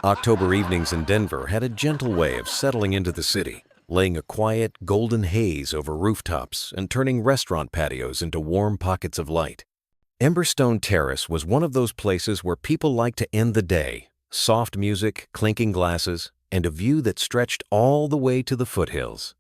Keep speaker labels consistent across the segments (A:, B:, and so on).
A: October evenings in Denver had a gentle way of settling into the city, laying a quiet, golden haze over rooftops and turning restaurant patios into warm pockets of light. Emberstone Terrace was one of those places where people like to end the day. Soft music, clinking glasses, and a view that stretched all the way to the foothills.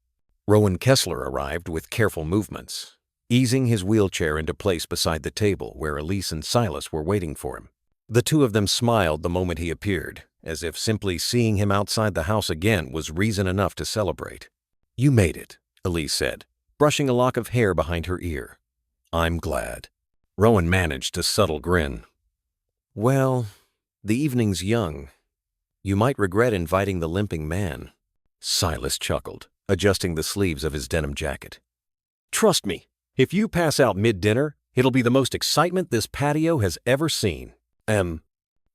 A: Rowan Kessler arrived with careful movements, easing his wheelchair into place beside the table where Elise and Silas were waiting for him. The two of them smiled the moment he appeared, as if simply seeing him outside the house again was reason enough to celebrate. "You made it," Elise said, brushing a lock of hair behind her ear. "I'm glad." Rowan managed a subtle grin. "Well, the evening's young. You might regret inviting the limping man." Silas chuckled, adjusting the sleeves of his denim jacket. "Trust me, if you pass out mid-dinner, it'll be the most excitement this patio has ever seen."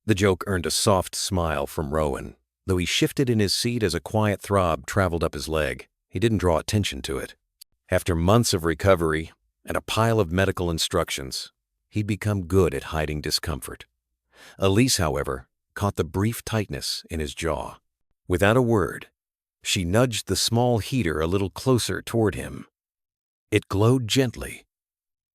A: The joke earned a soft smile from Rowan, though he shifted in his seat as a quiet throb traveled up his leg. He didn't draw attention to it. After months of recovery and a pile of medical instructions, he'd become good at hiding discomfort. Elise, however, caught the brief tightness in his jaw. Without a word, she nudged the small heater a little closer toward him. It glowed gently,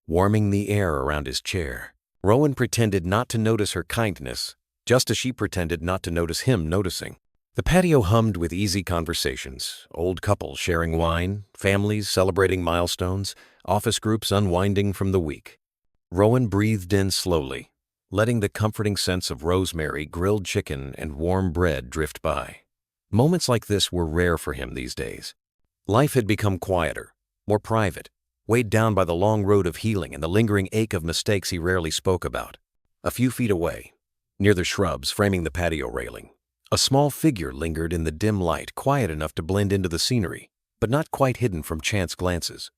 A: warming the air around his chair. Rowan pretended not to notice her kindness, just as she pretended not to notice him noticing. The patio hummed with easy conversations, old couples sharing wine, families celebrating milestones, office groups unwinding from the week. Rowan breathed in slowly, letting the comforting sense of rosemary, grilled chicken, and warm bread drift by. Moments like this were rare for him these days. Life had become quieter, more private, weighed down by the long road of healing and the lingering ache of mistakes he rarely spoke about. A few feet away, near the shrubs framing the patio railing, a small figure lingered in the dim light, quiet enough to blend into the scenery, but not quite hidden from chance glances.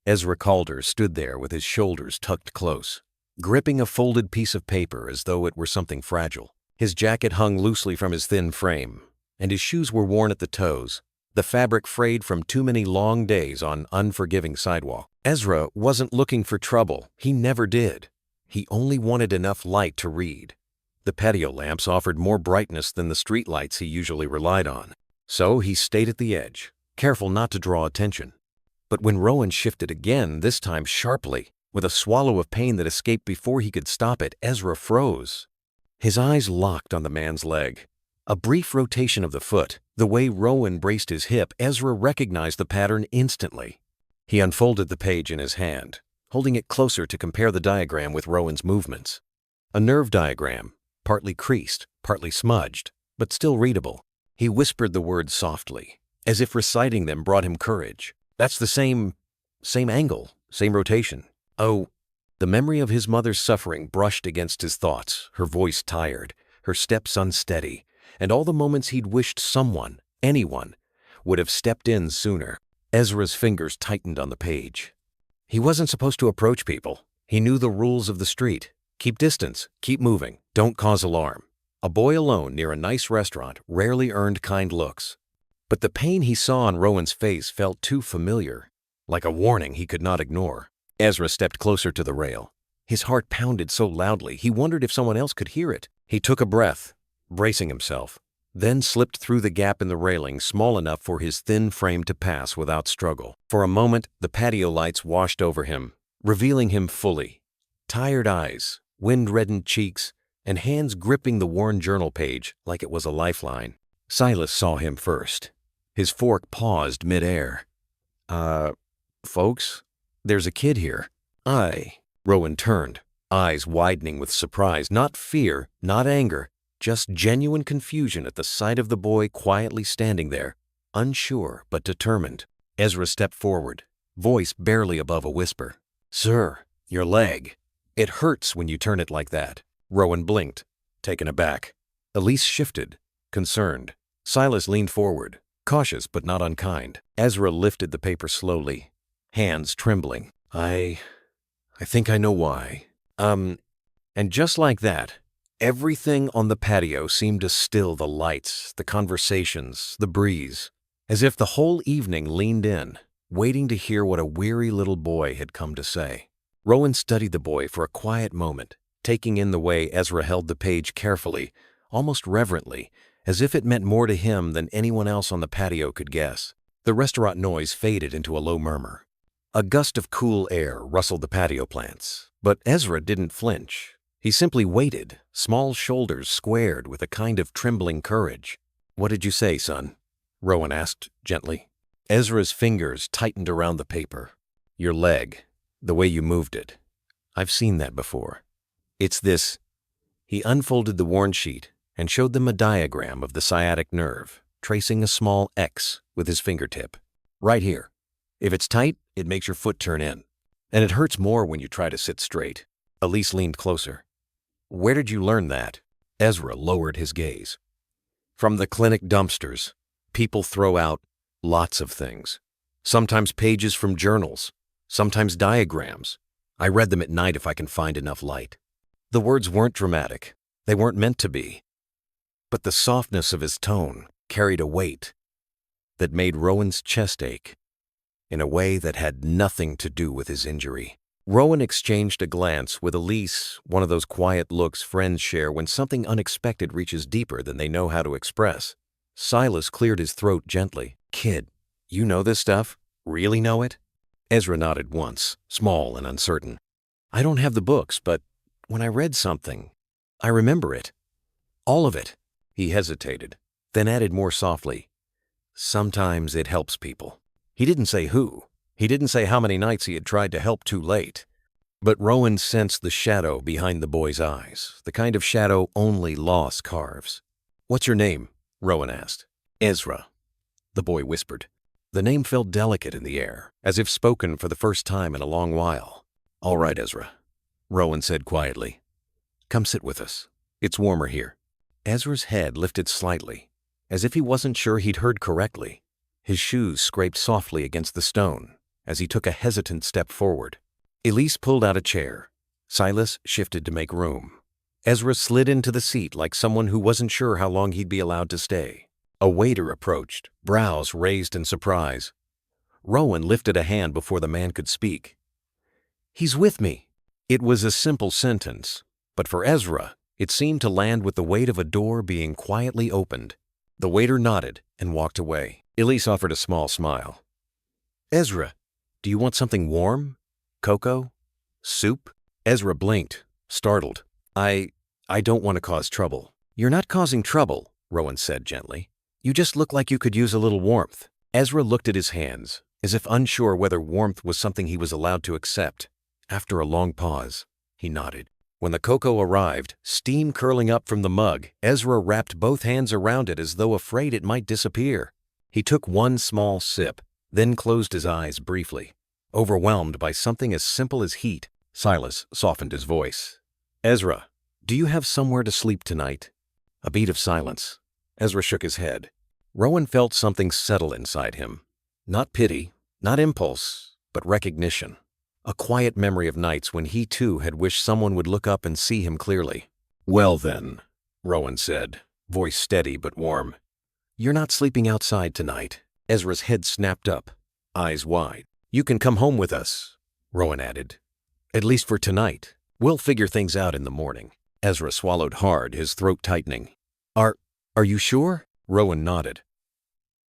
A: Ezra Calder stood there with his shoulders tucked close, gripping a folded piece of paper as though it were something fragile. His jacket hung loosely from his thin frame, and his shoes were worn at the toes, the fabric frayed from too many long days on unforgiving sidewalk. Ezra wasn't looking for trouble. He never did. He only wanted enough light to read. The patio lamps offered more brightness than the street lights he usually relied on, so he stayed at the edge, careful not to draw attention. But when Rowan shifted again, this time sharply, with a swallow of pain that escaped before he could stop it, Ezra froze. His eyes locked on the man's leg. A brief rotation of the foot, the way Rowan braced his hip, Ezra recognized the pattern instantly. He unfolded the page in his hand, holding it closer to compare the diagram with Rowan's movements. A nerve diagram, partly creased, partly smudged, but still readable. He whispered the words softly, as if reciting them brought him courage. "That's the same angle, same rotation." Oh, the memory of his mother's suffering brushed against his thoughts, her voice tired, her steps unsteady, and all the moments he'd wished someone, anyone, would have stepped in sooner. Ezra's fingers tightened on the page. He wasn't supposed to approach people. He knew the rules of the street. Keep distance, keep moving, don't cause alarm. A boy alone near a nice restaurant rarely earned kind looks. But the pain he saw on Rowan's face felt too familiar, like a warning he could not ignore. Ezra stepped closer to the rail. His heart pounded so loudly he wondered if someone else could hear it. He took a breath, bracing himself, then slipped through the gap in the railing small enough for his thin frame to pass without struggle. For a moment, the patio lights washed over him, revealing him fully. Tired eyes, wind-reddened cheeks, and hands gripping the worn journal page like it was a lifeline. Silas saw him first. His fork paused mid-air. Folks, there's a kid here." Rowan turned, eyes widening with surprise, not fear, not anger, just genuine confusion at the sight of the boy quietly standing there, unsure but determined. Ezra stepped forward, voice barely above a whisper. "Sir, your leg. It hurts when you turn it like that." Rowan blinked, taken aback. Elise shifted, concerned. Silas leaned forward, cautious but not unkind. Ezra lifted the paper slowly, hands trembling. I think I know why. And just like that, everything on the patio seemed to still, the lights, the conversations, the breeze, as if the whole evening leaned in, waiting to hear what a weary little boy had come to say. Rowan studied the boy for a quiet moment, taking in the way Ezra held the page carefully, almost reverently, as if it meant more to him than anyone else on the patio could guess. The restaurant noise faded into a low murmur. A gust of cool air rustled the patio plants, but Ezra didn't flinch. He simply waited, small shoulders squared with a kind of trembling courage. "What did you say, son?" Rowan asked gently. Ezra's fingers tightened around the paper. "Your leg, the way you moved it. I've seen that before. It's this." He unfolded the worn sheet and showed them a diagram of the sciatic nerve, tracing a small X with his fingertip. "Right here. If it's tight, it makes your foot turn in. And it hurts more when you try to sit straight." Elise leaned closer. "Where did you learn that?" Ezra lowered his gaze. "From the clinic dumpsters. People throw out lots of things. Sometimes pages from journals, sometimes diagrams. I read them at night if I can find enough light." The words weren't dramatic. They weren't meant to be. But the softness of his tone carried a weight that made Rowan's chest ache in a way that had nothing to do with his injury. Rowan exchanged a glance with Elise, one of those quiet looks friends share when something unexpected reaches deeper than they know how to express. Silas cleared his throat gently. "Kid, you know this stuff? Really know it?" Ezra nodded once, small and uncertain. "I don't have the books, but when I read something, I remember it. All of it." He hesitated, then added more softly, "Sometimes it helps people." He didn't say who. He didn't say how many nights he had tried to help too late. But Rowan sensed the shadow behind the boy's eyes, the kind of shadow only loss carves. "What's your name?" Rowan asked. "Ezra," the boy whispered. The name felt delicate in the air, as if spoken for the first time in a long while. "All right, Ezra," Rowan said quietly. "Come sit with us. It's warmer here." Ezra's head lifted slightly, as if he wasn't sure he'd heard correctly. His shoes scraped softly against the stone as he took a hesitant step forward. Elise pulled out a chair. Silas shifted to make room. Ezra slid into the seat like someone who wasn't sure how long he'd be allowed to stay. A waiter approached, brows raised in surprise. Rowan lifted a hand before the man could speak. "He's with me." It was a simple sentence, but for Ezra, it seemed to land with the weight of a door being quietly opened. The waiter nodded and walked away. Elise offered a small smile. "Ezra, do you want something warm? Cocoa? Soup?" Ezra blinked, startled. I don't want to cause trouble." "You're not causing trouble," Rowan said gently. "You just look like you could use a little warmth." Ezra looked at his hands, as if unsure whether warmth was something he was allowed to accept. After a long pause, he nodded. When the cocoa arrived, steam curling up from the mug, Ezra wrapped both hands around it as though afraid it might disappear. He took one small sip, then closed his eyes briefly. Overwhelmed by something as simple as heat, Silas softened his voice. "Ezra, do you have somewhere to sleep tonight?" A beat of silence. Ezra shook his head. Rowan felt something settle inside him. Not pity, not impulse, but recognition. A quiet memory of nights when he too had wished someone would look up and see him clearly. "Well then," Rowan said, voice steady but warm. "You're not sleeping outside tonight." Ezra's head snapped up, eyes wide. "You can come home with us," Rowan added. "At least for tonight. We'll figure things out in the morning." Ezra swallowed hard, his throat tightening. Are you sure?" Rowan nodded.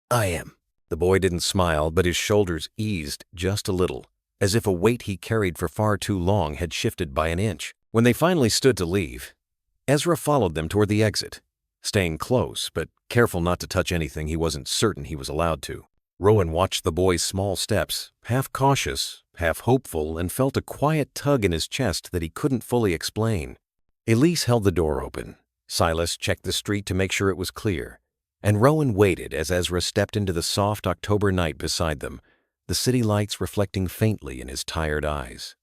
A: "I am." The boy didn't smile, but his shoulders eased just a little, as if a weight he carried for far too long had shifted by an inch. When they finally stood to leave, Ezra followed them toward the exit, staying close, but careful not to touch anything he wasn't certain he was allowed to. Rowan watched the boy's small steps, half cautious, half hopeful, and felt a quiet tug in his chest that he couldn't fully explain. Elise held the door open. Silas checked the street to make sure it was clear, and Rowan waited as Ezra stepped into the soft October night beside them, the city lights reflecting faintly in his tired eyes.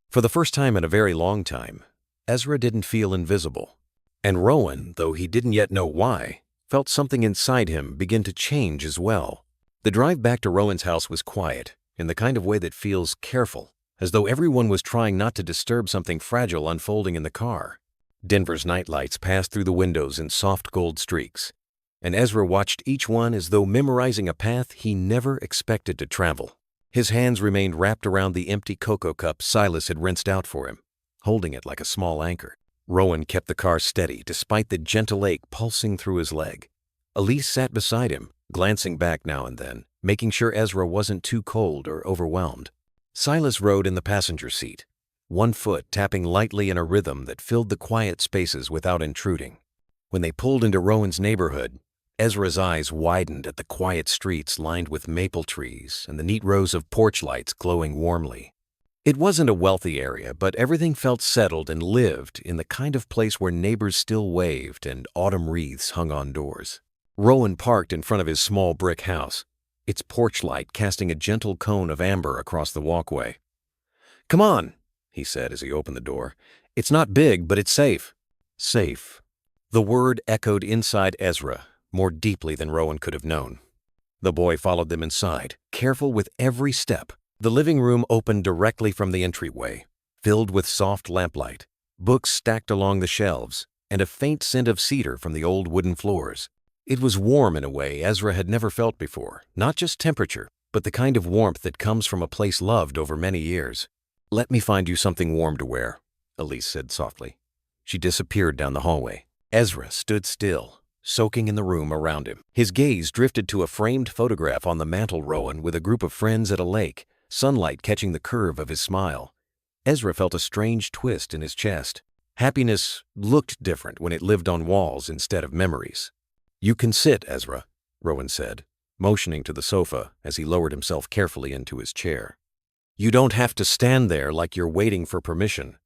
A: For the first time in a very long time, Ezra didn't feel invisible. And Rowan, though he didn't yet know why, felt something inside him begin to change as well. The drive back to Rowan's house was quiet, in the kind of way that feels careful, as though everyone was trying not to disturb something fragile unfolding in the car. Denver's nightlights passed through the windows in soft gold streaks, and Ezra watched each one as though memorizing a path he never expected to travel. His hands remained wrapped around the empty cocoa cup Silas had rinsed out for him, holding it like a small anchor. Rowan kept the car steady despite the gentle ache pulsing through his leg. Elise sat beside him, glancing back now and then, making sure Ezra wasn't too cold or overwhelmed. Silas rode in the passenger seat, one foot tapping lightly in a rhythm that filled the quiet spaces without intruding. When they pulled into Rowan's neighborhood, Ezra's eyes widened at the quiet streets lined with maple trees and the neat rows of porch lights glowing warmly. It wasn't a wealthy area, but everything felt settled and lived in the kind of place where neighbors still waved and autumn wreaths hung on doors. Rowan parked in front of his small brick house, its porch light casting a gentle cone of amber across the walkway. "Come on," he said as he opened the door. "It's not big, but it's safe." Safe. The word echoed inside Ezra more deeply than Rowan could have known. The boy followed them inside, careful with every step. The living room opened directly from the entryway, filled with soft lamplight, books stacked along the shelves, and a faint scent of cedar from the old wooden floors. It was warm in a way Ezra had never felt before, not just temperature, but the kind of warmth that comes from a place loved over many years. "Let me find you something warm to wear," Elise said softly. She disappeared down the hallway. Ezra stood still, soaking in the room around him. His gaze drifted to a framed photograph on the mantel Rowan with a group of friends at a lake, sunlight catching the curve of his smile. Ezra felt a strange twist in his chest. Happiness looked different when it lived on walls instead of memories. "You can sit, Ezra," Rowan said, motioning to the sofa as he lowered himself carefully into his chair. "You don't have to stand there like you're waiting for permission."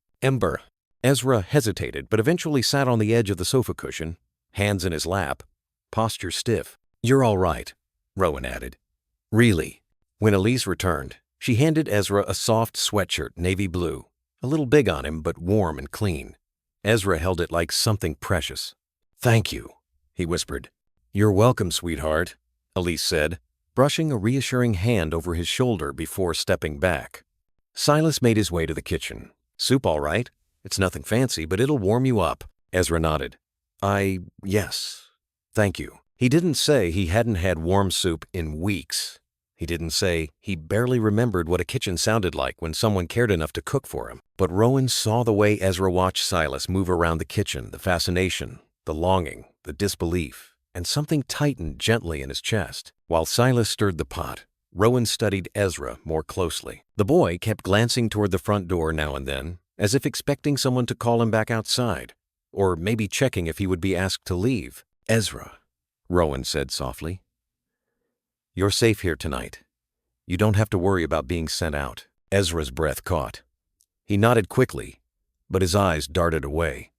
A: Ezra hesitated, but eventually sat on the edge of the sofa cushion, hands in his lap, posture stiff. "You're all right," Rowan added. "Really." When Elise returned, she handed Ezra a soft sweatshirt, navy blue, a little big on him but warm and clean. Ezra held it like something precious. "Thank you," he whispered. "You're welcome, sweetheart," Elise said, brushing a reassuring hand over his shoulder before stepping back. Silas made his way to the kitchen. "Soup all right? It's nothing fancy, but it'll warm you up." Ezra nodded. Yes, thank you." He didn't say he hadn't had warm soup in weeks. He didn't say he barely remembered what a kitchen sounded like when someone cared enough to cook for him. But Rowan saw the way Ezra watched Silas move around the kitchen, the fascination, the longing, the disbelief, and something tightened gently in his chest. While Silas stirred the pot, Rowan studied Ezra more closely. The boy kept glancing toward the front door now and then, as if expecting someone to call him back outside, or maybe checking if he would be asked to leave. "Ezra," Rowan said softly, "you're safe here tonight. You don't have to worry about being sent out." Ezra's breath caught. He nodded quickly, but his eyes darted away.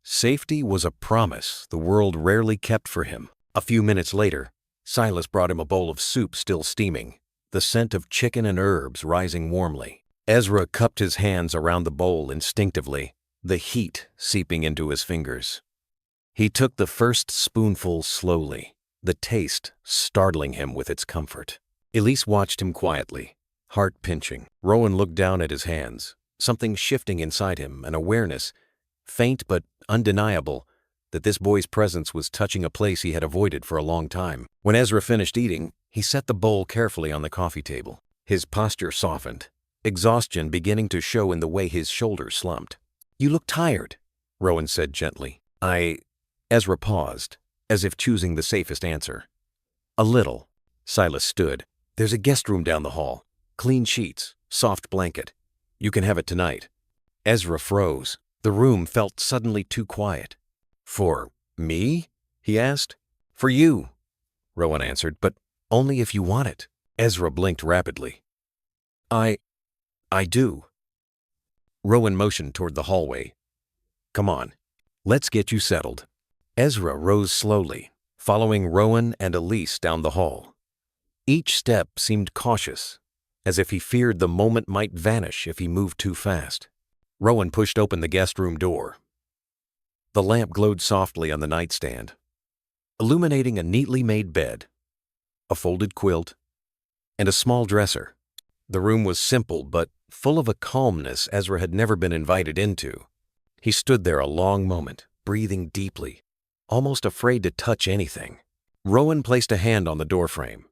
A: Safety was a promise the world rarely kept for him. A few minutes later, Silas brought him a bowl of soup still steaming, the scent of chicken and herbs rising warmly. Ezra cupped his hands around the bowl instinctively, the heat seeping into his fingers. He took the first spoonful slowly, the taste startling him with its comfort. Elise watched him quietly, heart pinching. Rowan looked down at his hands, something shifting inside him, an awareness, faint but undeniable, that this boy's presence was touching a place he had avoided for a long time. When Ezra finished eating, he set the bowl carefully on the coffee table. His posture softened, exhaustion beginning to show in the way his shoulders slumped. "You look tired," Rowan said gently. Ezra paused, as if choosing the safest answer. "A little." Silas stood. "There's a guest room down the hall. Clean sheets, soft blanket. You can have it tonight." Ezra froze. The room felt suddenly too quiet. "For me?" he asked. "For you," Rowan answered, "but only if you want it." Ezra blinked rapidly. I do." Rowan motioned toward the hallway. "Come on, let's get you settled." Ezra rose slowly, following Rowan and Elise down the hall. Each step seemed cautious, as if he feared the moment might vanish if he moved too fast. Rowan pushed open the guest room door. The lamp glowed softly on the nightstand, illuminating a neatly made bed, a folded quilt, and a small dresser. The room was simple but full of a calmness Ezra had never been invited into. He stood there a long moment, breathing deeply, almost afraid to touch anything. Rowan placed a hand on the doorframe.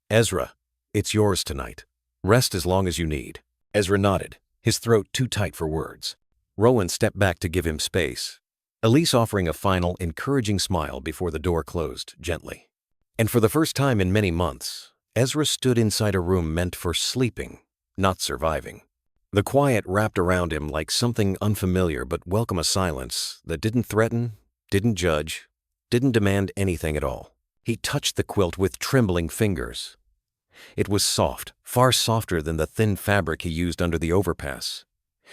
A: "Ezra, it's yours tonight. Rest as long as you need." Ezra nodded, his throat too tight for words. Rowan stepped back to give him space. Elise offering a final, encouraging smile before the door closed gently. And for the first time in many months, Ezra stood inside a room meant for sleeping, not surviving. The quiet wrapped around him like something unfamiliar but welcome, a silence that didn't threaten, didn't judge, didn't demand anything at all. He touched the quilt with trembling fingers. It was soft, far softer than the thin fabric he used under the overpass.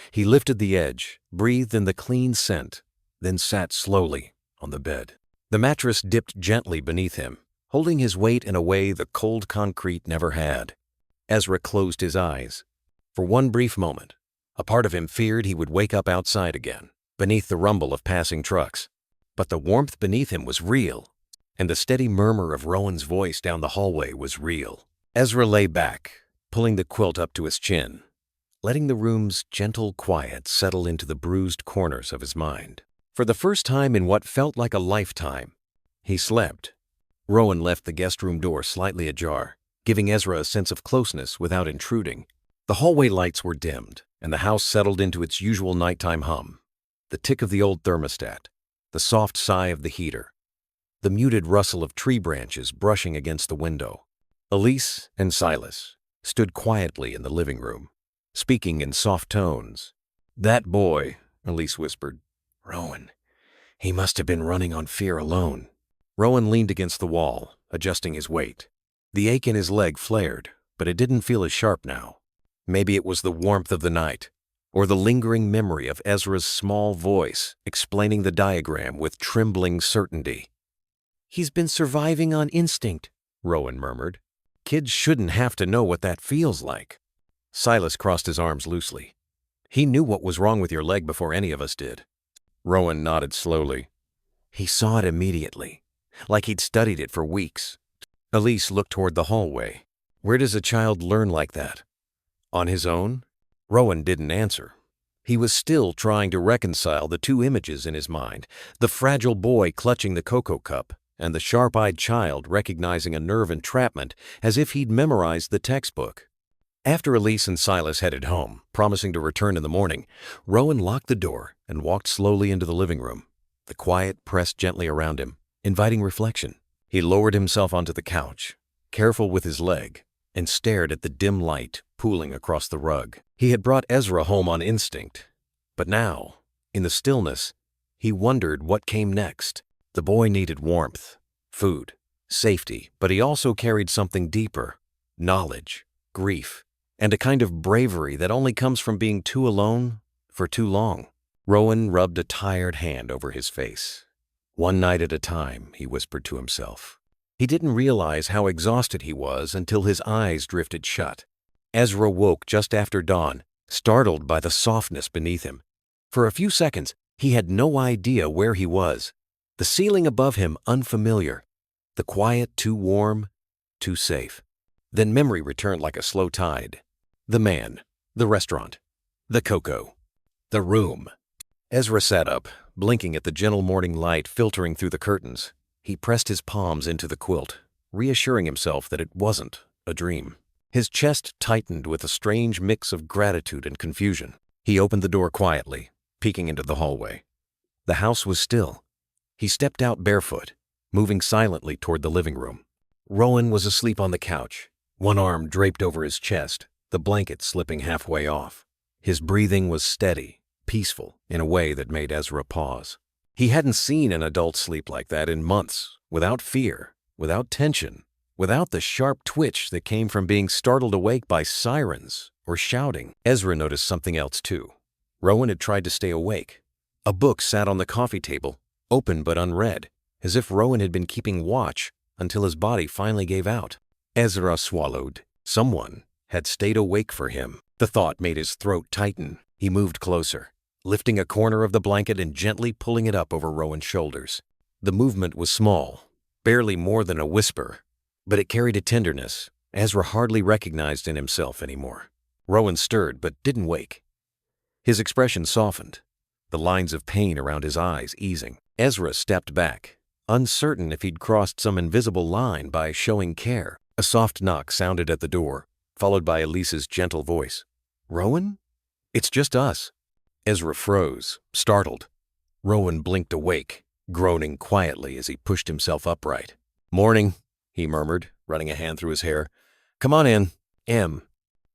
A: He lifted the edge, breathed in the clean scent, then sat slowly on the bed. The mattress dipped gently beneath him, holding his weight in a way the cold concrete never had. Ezra closed his eyes. For one brief moment, a part of him feared he would wake up outside again, beneath the rumble of passing trucks. But the warmth beneath him was real, and the steady murmur of Rowan's voice down the hallway was real. Ezra lay back, pulling the quilt up to his chin, letting the room's gentle quiet settle into the bruised corners of his mind. For the first time in what felt like a lifetime, he slept. Rowan left the guest room door slightly ajar, giving Ezra a sense of closeness without intruding. The hallway lights were dimmed, and the house settled into its usual nighttime hum. The tick of the old thermostat, the soft sigh of the heater, the muted rustle of tree branches brushing against the window. Elise and Silas stood quietly in the living room, speaking in soft tones. "That boy," Elise whispered. "Rowan. He must have been running on fear alone." Rowan leaned against the wall, adjusting his weight. The ache in his leg flared, but it didn't feel as sharp now. Maybe it was the warmth of the night, or the lingering memory of Ezra's small voice explaining the diagram with trembling certainty. "He's been surviving on instinct," Rowan murmured. "Kids shouldn't have to know what that feels like." Silas crossed his arms loosely. "He knew what was wrong with your leg before any of us did." Rowan nodded slowly. "He saw it immediately, like he'd studied it for weeks." Elise looked toward the hallway. "Where does a child learn like that? On his own?" Rowan didn't answer. He was still trying to reconcile the two images in his mind, the fragile boy clutching the cocoa cup, and the sharp-eyed child recognizing a nerve entrapment as if he'd memorized the textbook. After Elise and Silas headed home, promising to return in the morning, Rowan locked the door and walked slowly into the living room. The quiet pressed gently around him, inviting reflection. He lowered himself onto the couch, careful with his leg, and stared at the dim light pooling across the rug. He had brought Ezra home on instinct, but now, in the stillness, he wondered what came next. The boy needed warmth, food, safety, but he also carried something deeper: knowledge, grief, and a kind of bravery that only comes from being too alone for too long. Rowan rubbed a tired hand over his face. "One night at a time," he whispered to himself. He didn't realize how exhausted he was until his eyes drifted shut. Ezra woke just after dawn, startled by the softness beneath him. For a few seconds, he had no idea where he was. The ceiling above him unfamiliar, the quiet too warm, too safe. Then memory returned like a slow tide. The man, the restaurant, the cocoa, the room. Ezra sat up, blinking at the gentle morning light filtering through the curtains. He pressed his palms into the quilt, reassuring himself that it wasn't a dream. His chest tightened with a strange mix of gratitude and confusion. He opened the door quietly, peeking into the hallway. The house was still. He stepped out barefoot, moving silently toward the living room. Rowan was asleep on the couch, one arm draped over his chest, the blanket slipping halfway off. His breathing was steady, peaceful, in a way that made Ezra pause. He hadn't seen an adult sleep like that in months, without fear, without tension, without the sharp twitch that came from being startled awake by sirens or shouting. Ezra noticed something else too. Rowan had tried to stay awake. A book sat on the coffee table, open but unread, as if Rowan had been keeping watch until his body finally gave out. Ezra swallowed. Someone had stayed awake for him. The thought made his throat tighten. He moved closer, lifting a corner of the blanket and gently pulling it up over Rowan's shoulders. The movement was small, barely more than a whisper, but it carried a tenderness Ezra hardly recognized in himself anymore. Rowan stirred but didn't wake. His expression softened, the lines of pain around his eyes easing. Ezra stepped back, uncertain if he'd crossed some invisible line by showing care. A soft knock sounded at the door, followed by Elise's gentle voice. "Rowan? It's just us." Ezra froze, startled. Rowan blinked awake, groaning quietly as he pushed himself upright. "Morning," he murmured, running a hand through his hair. "Come on in, Em."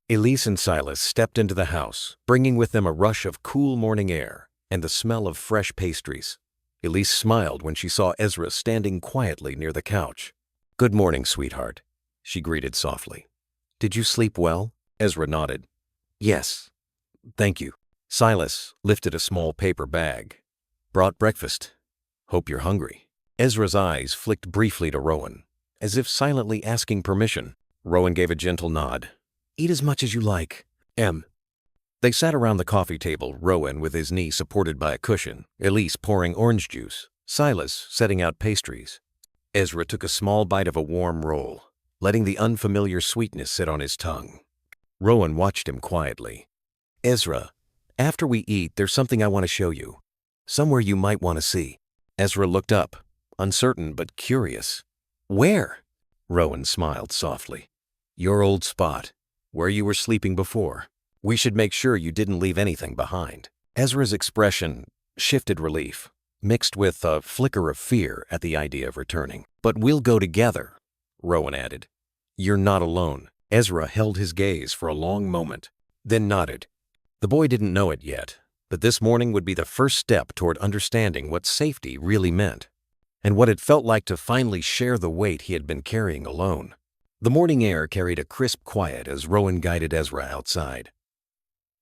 A: Elise and Silas stepped into the house, bringing with them a rush of cool morning air and the smell of fresh pastries. Elise smiled when she saw Ezra standing quietly near the couch. "Good morning, sweetheart," she greeted softly. "Did you sleep well?" Ezra nodded. "Yes, thank you." Silas lifted a small paper bag. "Brought breakfast. Hope you're hungry." Ezra's eyes flicked briefly to Rowan, as if silently asking permission. Rowan gave a gentle nod. "Eat as much as you like, Em." They sat around the coffee table, Rowan with his knee supported by a cushion, Elise pouring orange juice, Silas setting out pastries. Ezra took a small bite of a warm roll, letting the unfamiliar sweetness sit on his tongue. Rowan watched him quietly. "Ezra, after we eat, there's something I want to show you. Somewhere you might want to see." Ezra looked up, uncertain but curious. "Where?" Rowan smiled softly. "Your old spot, where you were sleeping before. We should make sure you didn't leave anything behind." Ezra's expression shifted relief, mixed with a flicker of fear at the idea of returning. "But we'll go together," Rowan added. "You're not alone." Ezra held his gaze for a long moment, then nodded. The boy didn't know it yet, but this morning would be the first step toward understanding what safety really meant, and what it felt like to finally share the weight he had been carrying alone. The morning air carried a crisp quiet as Rowan guided Ezra outside.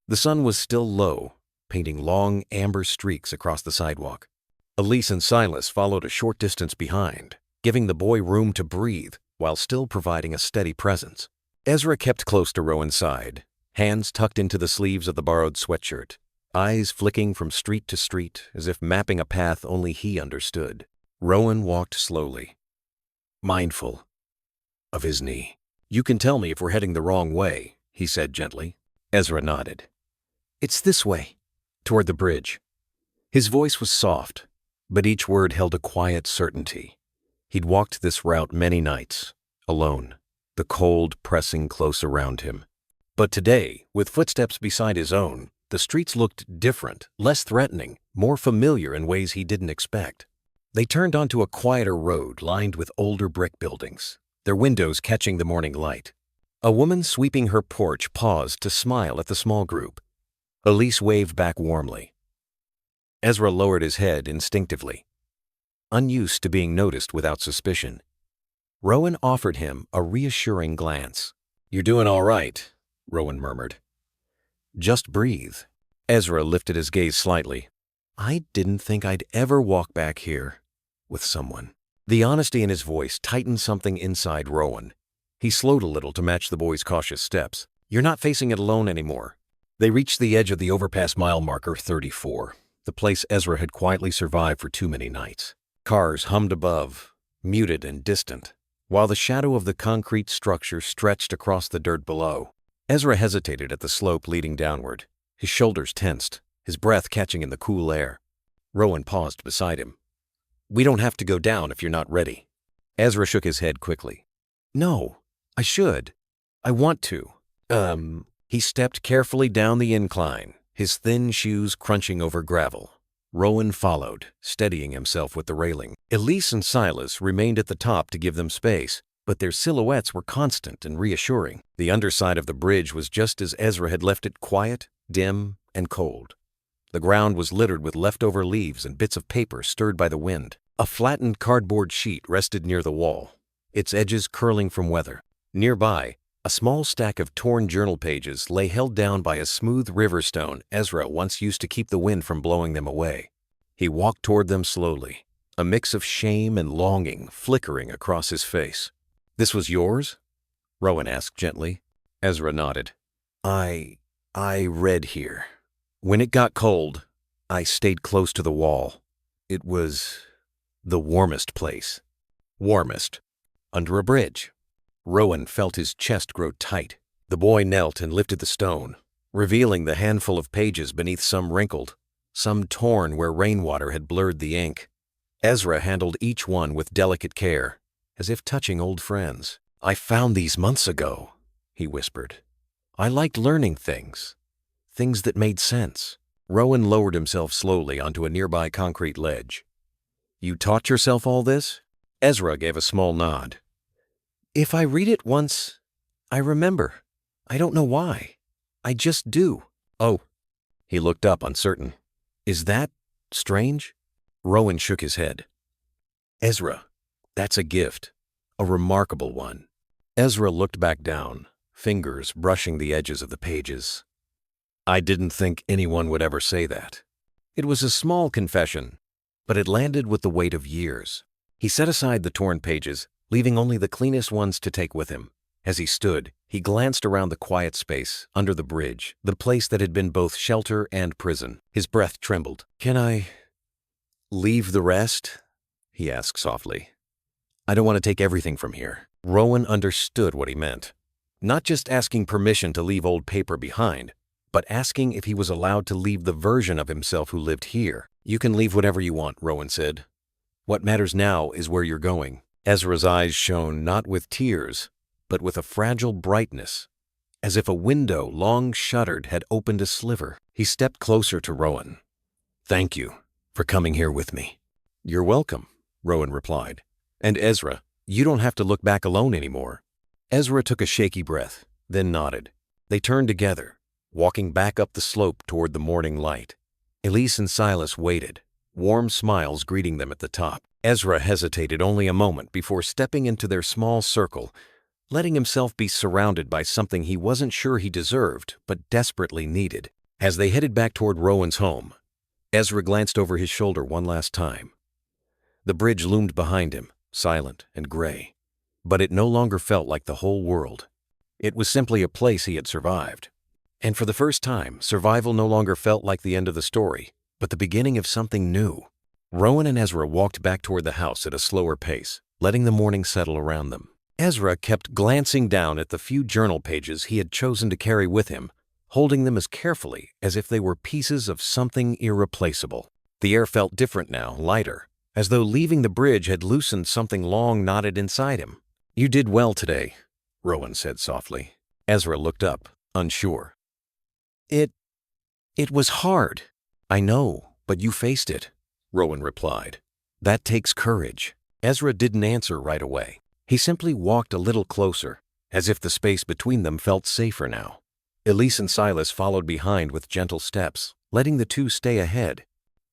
A: The sun was still low, painting long amber streaks across the sidewalk. Elise and Silas followed a short distance behind, giving the boy room to breathe while still providing a steady presence. Ezra kept close to Rowan's side, hands tucked into the sleeves of the borrowed sweatshirt, eyes flicking from street to street as if mapping a path only he understood. Rowan walked slowly, mindful of his knee. "You can tell me if we're heading the wrong way," he said gently. Ezra nodded. "It's this way, toward the bridge." His voice was soft, but each word held a quiet certainty. He'd walked this route many nights, alone, the cold pressing close around him. But today, with footsteps beside his own, the streets looked different, less threatening, more familiar in ways he didn't expect. They turned onto a quieter road lined with older brick buildings, their windows catching the morning light. A woman sweeping her porch paused to smile at the small group. Elise waved back warmly. Ezra lowered his head instinctively, unused to being noticed without suspicion. Rowan offered him a reassuring glance. "You're doing all right," Rowan murmured. "Just breathe." Ezra lifted his gaze slightly. "I didn't think I'd ever walk back here with someone." The honesty in his voice tightened something inside Rowan. He slowed a little to match the boy's cautious steps. "You're not facing it alone anymore." They reached the edge of the overpass mile marker 34, the place Ezra had quietly survived for too many nights. Cars hummed above, muted and distant, while the shadow of the concrete structure stretched across the dirt below. Ezra hesitated at the slope leading downward, his shoulders tensed, his breath catching in the cool air. Rowan paused beside him. "We don't have to go down if you're not ready." Ezra shook his head quickly. "No, I should. I want to." He stepped carefully down the incline, his thin shoes crunching over gravel. Rowan followed, steadying himself with the railing. Elise and Silas remained at the top to give them space, but their silhouettes were constant and reassuring. The underside of the bridge was just as Ezra had left it, quiet, dim, and cold. The ground was littered with leftover leaves and bits of paper stirred by the wind. A flattened cardboard sheet rested near the wall, its edges curling from weather. Nearby, a small stack of torn journal pages lay held down by a smooth river stone Ezra once used to keep the wind from blowing them away. He walked toward them slowly, a mix of shame and longing flickering across his face. "This was yours?" Rowan asked gently. Ezra nodded. I read here. When it got cold, I stayed close to the wall. It was the warmest place." "Warmest? Under a bridge?" Rowan felt his chest grow tight. The boy knelt and lifted the stone, revealing the handful of pages beneath, some wrinkled, some torn where rainwater had blurred the ink. Ezra handled each one with delicate care, as if touching old friends. "I found these months ago," he whispered. "I liked learning things that made sense." Rowan lowered himself slowly onto a nearby concrete ledge. You taught yourself all this? Ezra gave a small nod. If I read it once, I remember. I don't know why. I just do. Oh. He looked up, uncertain. Is that strange? Rowan shook his head. Ezra, that's a gift. A remarkable one. Ezra looked back down, fingers brushing the edges of the pages. I didn't think anyone would ever say that. It was a small confession, but it landed with the weight of years. He set aside the torn pages, leaving only the cleanest ones to take with him. As he stood, he glanced around the quiet space under the bridge, the place that had been both shelter and prison. His breath trembled. Can I leave the rest? He asked softly. I don't want to take everything from here. Rowan understood what he meant. Not just asking permission to leave old paper behind, but asking if he was allowed to leave the version of himself who lived here. You can leave whatever you want, Rowan said. What matters now is where you're going. Ezra's eyes shone not with tears, but with a fragile brightness, as if a window long shuttered had opened a sliver. He stepped closer to Rowan. Thank you for coming here with me. You're welcome, Rowan replied. And Ezra, you don't have to look back alone anymore. Ezra took a shaky breath, then nodded. They turned together, walking back up the slope toward the morning light. Elise and Silas waited, warm smiles greeting them at the top. Ezra hesitated only a moment before stepping into their small circle, letting himself be surrounded by something he wasn't sure he deserved, but desperately needed. As they headed back toward Rowan's home, Ezra glanced over his shoulder one last time. The bridge loomed behind him, silent and gray, but it no longer felt like the whole world. It was simply a place he had survived. And for the first time, survival no longer felt like the end of the story, but the beginning of something new. Rowan and Ezra walked back toward the house at a slower pace, letting the morning settle around them. Ezra kept glancing down at the few journal pages he had chosen to carry with him, holding them as carefully as if they were pieces of something irreplaceable. The air felt different now, lighter, as though leaving the bridge had loosened something long knotted inside him. You did well today, Rowan said softly. Ezra looked up, unsure. It was hard. I know, but you faced it, Rowan replied. That takes courage. Ezra didn't answer right away. He simply walked a little closer, as if the space between them felt safer now. Elise and Silas followed behind with gentle steps, letting the two stay ahead.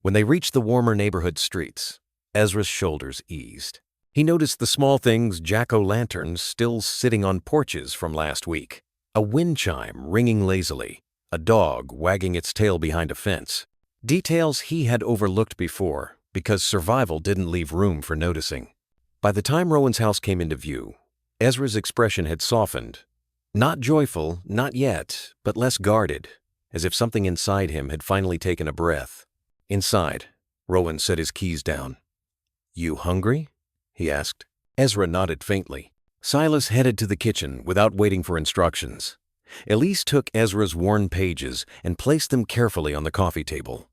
A: When they reached the warmer neighborhood streets, Ezra's shoulders eased. He noticed the small things, jack-o'-lanterns still sitting on porches from last week, a wind chime ringing lazily, a dog wagging its tail behind a fence. Details he had overlooked before because survival didn't leave room for noticing. By the time Rowan's house came into view, Ezra's expression had softened. Not joyful, not yet, but less guarded, as if something inside him had finally taken a breath. Inside, Rowan set his keys down. You hungry? He asked. Ezra nodded faintly. Silas headed to the kitchen without waiting for instructions. Elise took Ezra's worn pages and placed them carefully on the coffee table.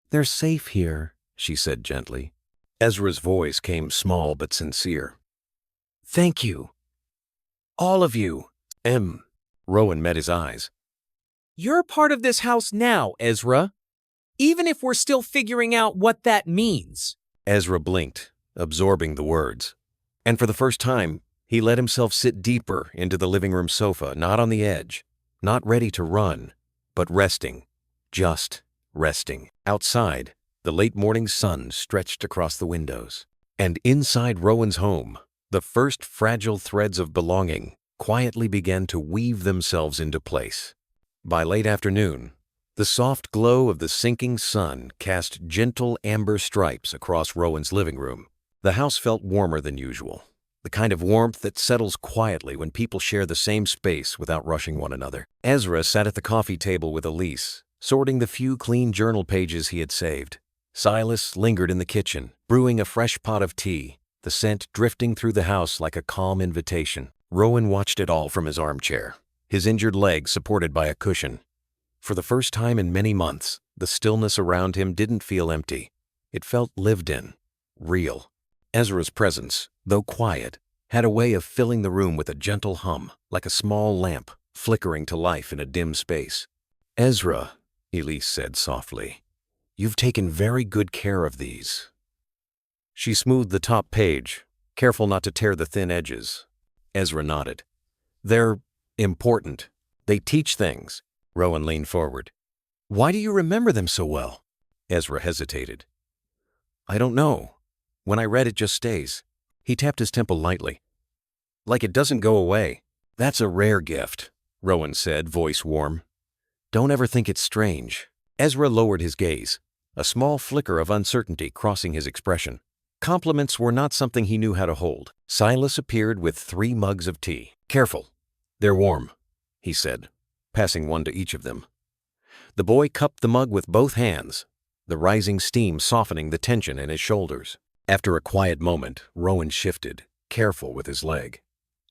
A: They're safe here, she said gently. Ezra's voice came small but sincere. Thank you. All of you. Rowan met his eyes.
B: You're part of this house now, Ezra. Even if we're still figuring out what that means.
A: Ezra blinked, absorbing the words. And for the first time, he let himself sit deeper into the living room sofa, not on the edge, not ready to run, but resting, just resting. Outside, the late morning sun stretched across the windows. And inside Rowan's home, the first fragile threads of belonging quietly began to weave themselves into place. By late afternoon, the soft glow of the sinking sun cast gentle amber stripes across Rowan's living room. The house felt warmer than usual, the kind of warmth that settles quietly when people share the same space without rushing one another. Ezra sat at the coffee table with Elise, sorting the few clean journal pages he had saved. Silas lingered in the kitchen, brewing a fresh pot of tea, the scent drifting through the house like a calm invitation. Rowan watched it all from his armchair, his injured leg supported by a cushion. For the first time in many months, the stillness around him didn't feel empty. It felt lived in, real. Ezra's presence, though quiet, had a way of filling the room with a gentle hum, like a small lamp flickering to life in a dim space. Ezra, Elise said softly. You've taken very good care of these. She smoothed the top page, careful not to tear the thin edges. Ezra nodded. They're important. They teach things. Rowan leaned forward. Why do you remember them so well? Ezra hesitated. I don't know. When I read, it just stays. He tapped his temple lightly. Like it doesn't go away. That's a rare gift, Rowan said, voice warm. Don't ever think it's strange. Ezra lowered his gaze, a small flicker of uncertainty crossing his expression. Compliments were not something he knew how to hold. Silas appeared with 3 mugs of tea. Careful. They're warm, he said, passing one to each of them. The boy cupped the mug with both hands, the rising steam softening the tension in his shoulders. After a quiet moment, Rowan shifted, careful with his leg.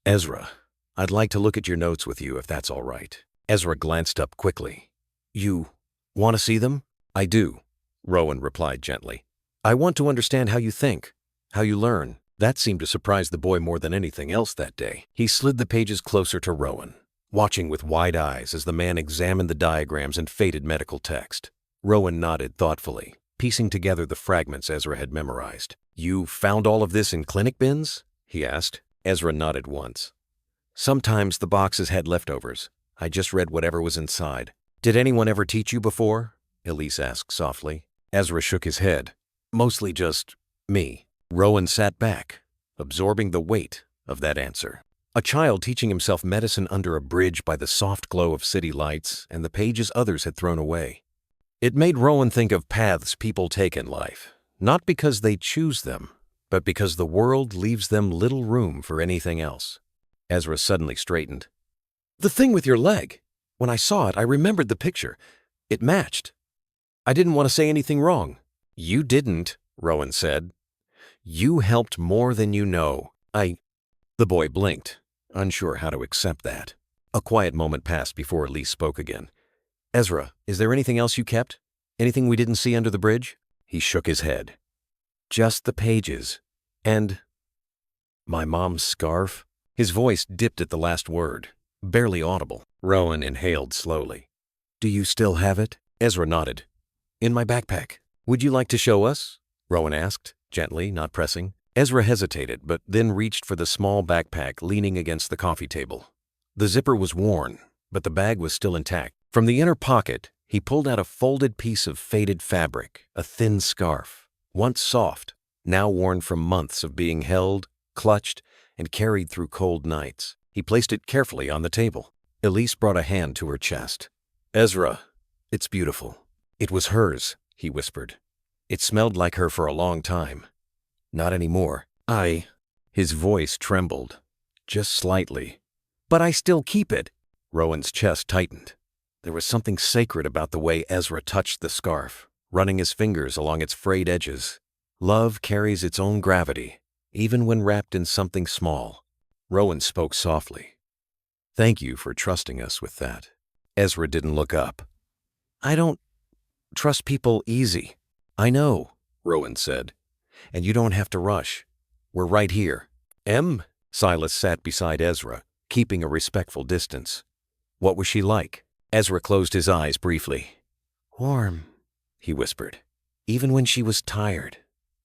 A: Ezra, I'd like to look at your notes with you if that's all right. Ezra glanced up quickly. You want to see them? I do, Rowan replied gently. I want to understand how you think, how you learn. That seemed to surprise the boy more than anything else that day. He slid the pages closer to Rowan, watching with wide eyes as the man examined the diagrams and faded medical text. Rowan nodded thoughtfully, piecing together the fragments Ezra had memorized. You found all of this in clinic bins? He asked. Ezra nodded once. Sometimes the boxes had leftovers. I just read whatever was inside. Did anyone ever teach you before? Elise asked softly. Ezra shook his head. Mostly just me. Rowan sat back, absorbing the weight of that answer. A child teaching himself medicine under a bridge by the soft glow of city lights and the pages others had thrown away. It made Rowan think of paths people take in life, not because they choose them, but because the world leaves them little room for anything else. Ezra suddenly straightened. The thing with your leg. When I saw it, I remembered the picture. It matched. I didn't want to say anything wrong. You didn't, Rowan said. You helped more than you know. The boy blinked, unsure how to accept that. A quiet moment passed before Elise spoke again. Ezra, is there anything else you kept? Anything we didn't see under the bridge? He shook his head. Just the pages. And my mom's scarf? His voice dipped at the last word, barely audible. Rowan inhaled slowly. Do you still have it? Ezra nodded. In my backpack. Would you like to show us? Rowan asked, gently, not pressing. Ezra hesitated, but then reached for the small backpack leaning against the coffee table. The zipper was worn, but the bag was still intact. From the inner pocket, he pulled out a folded piece of faded fabric, a thin scarf, once soft, now worn from months of being held, clutched, and carried through cold nights. He placed it carefully on the table. Elise brought a hand to her chest. Ezra, it's beautiful. It was hers, he whispered. It smelled like her for a long time. Not anymore. His voice trembled, just slightly. But I still keep it. Rowan's chest tightened. There was something sacred about the way Ezra touched the scarf, running his fingers along its frayed edges. Love carries its own gravity, even when wrapped in something small. Rowan spoke softly. Thank you for trusting us with that. Ezra didn't look up. I don't trust people easy. I know, Rowan said. And you don't have to rush. We're right here. Silas sat beside Ezra, keeping a respectful distance. What was she like? Ezra closed his eyes briefly. Warm, he whispered. Even when she was tired.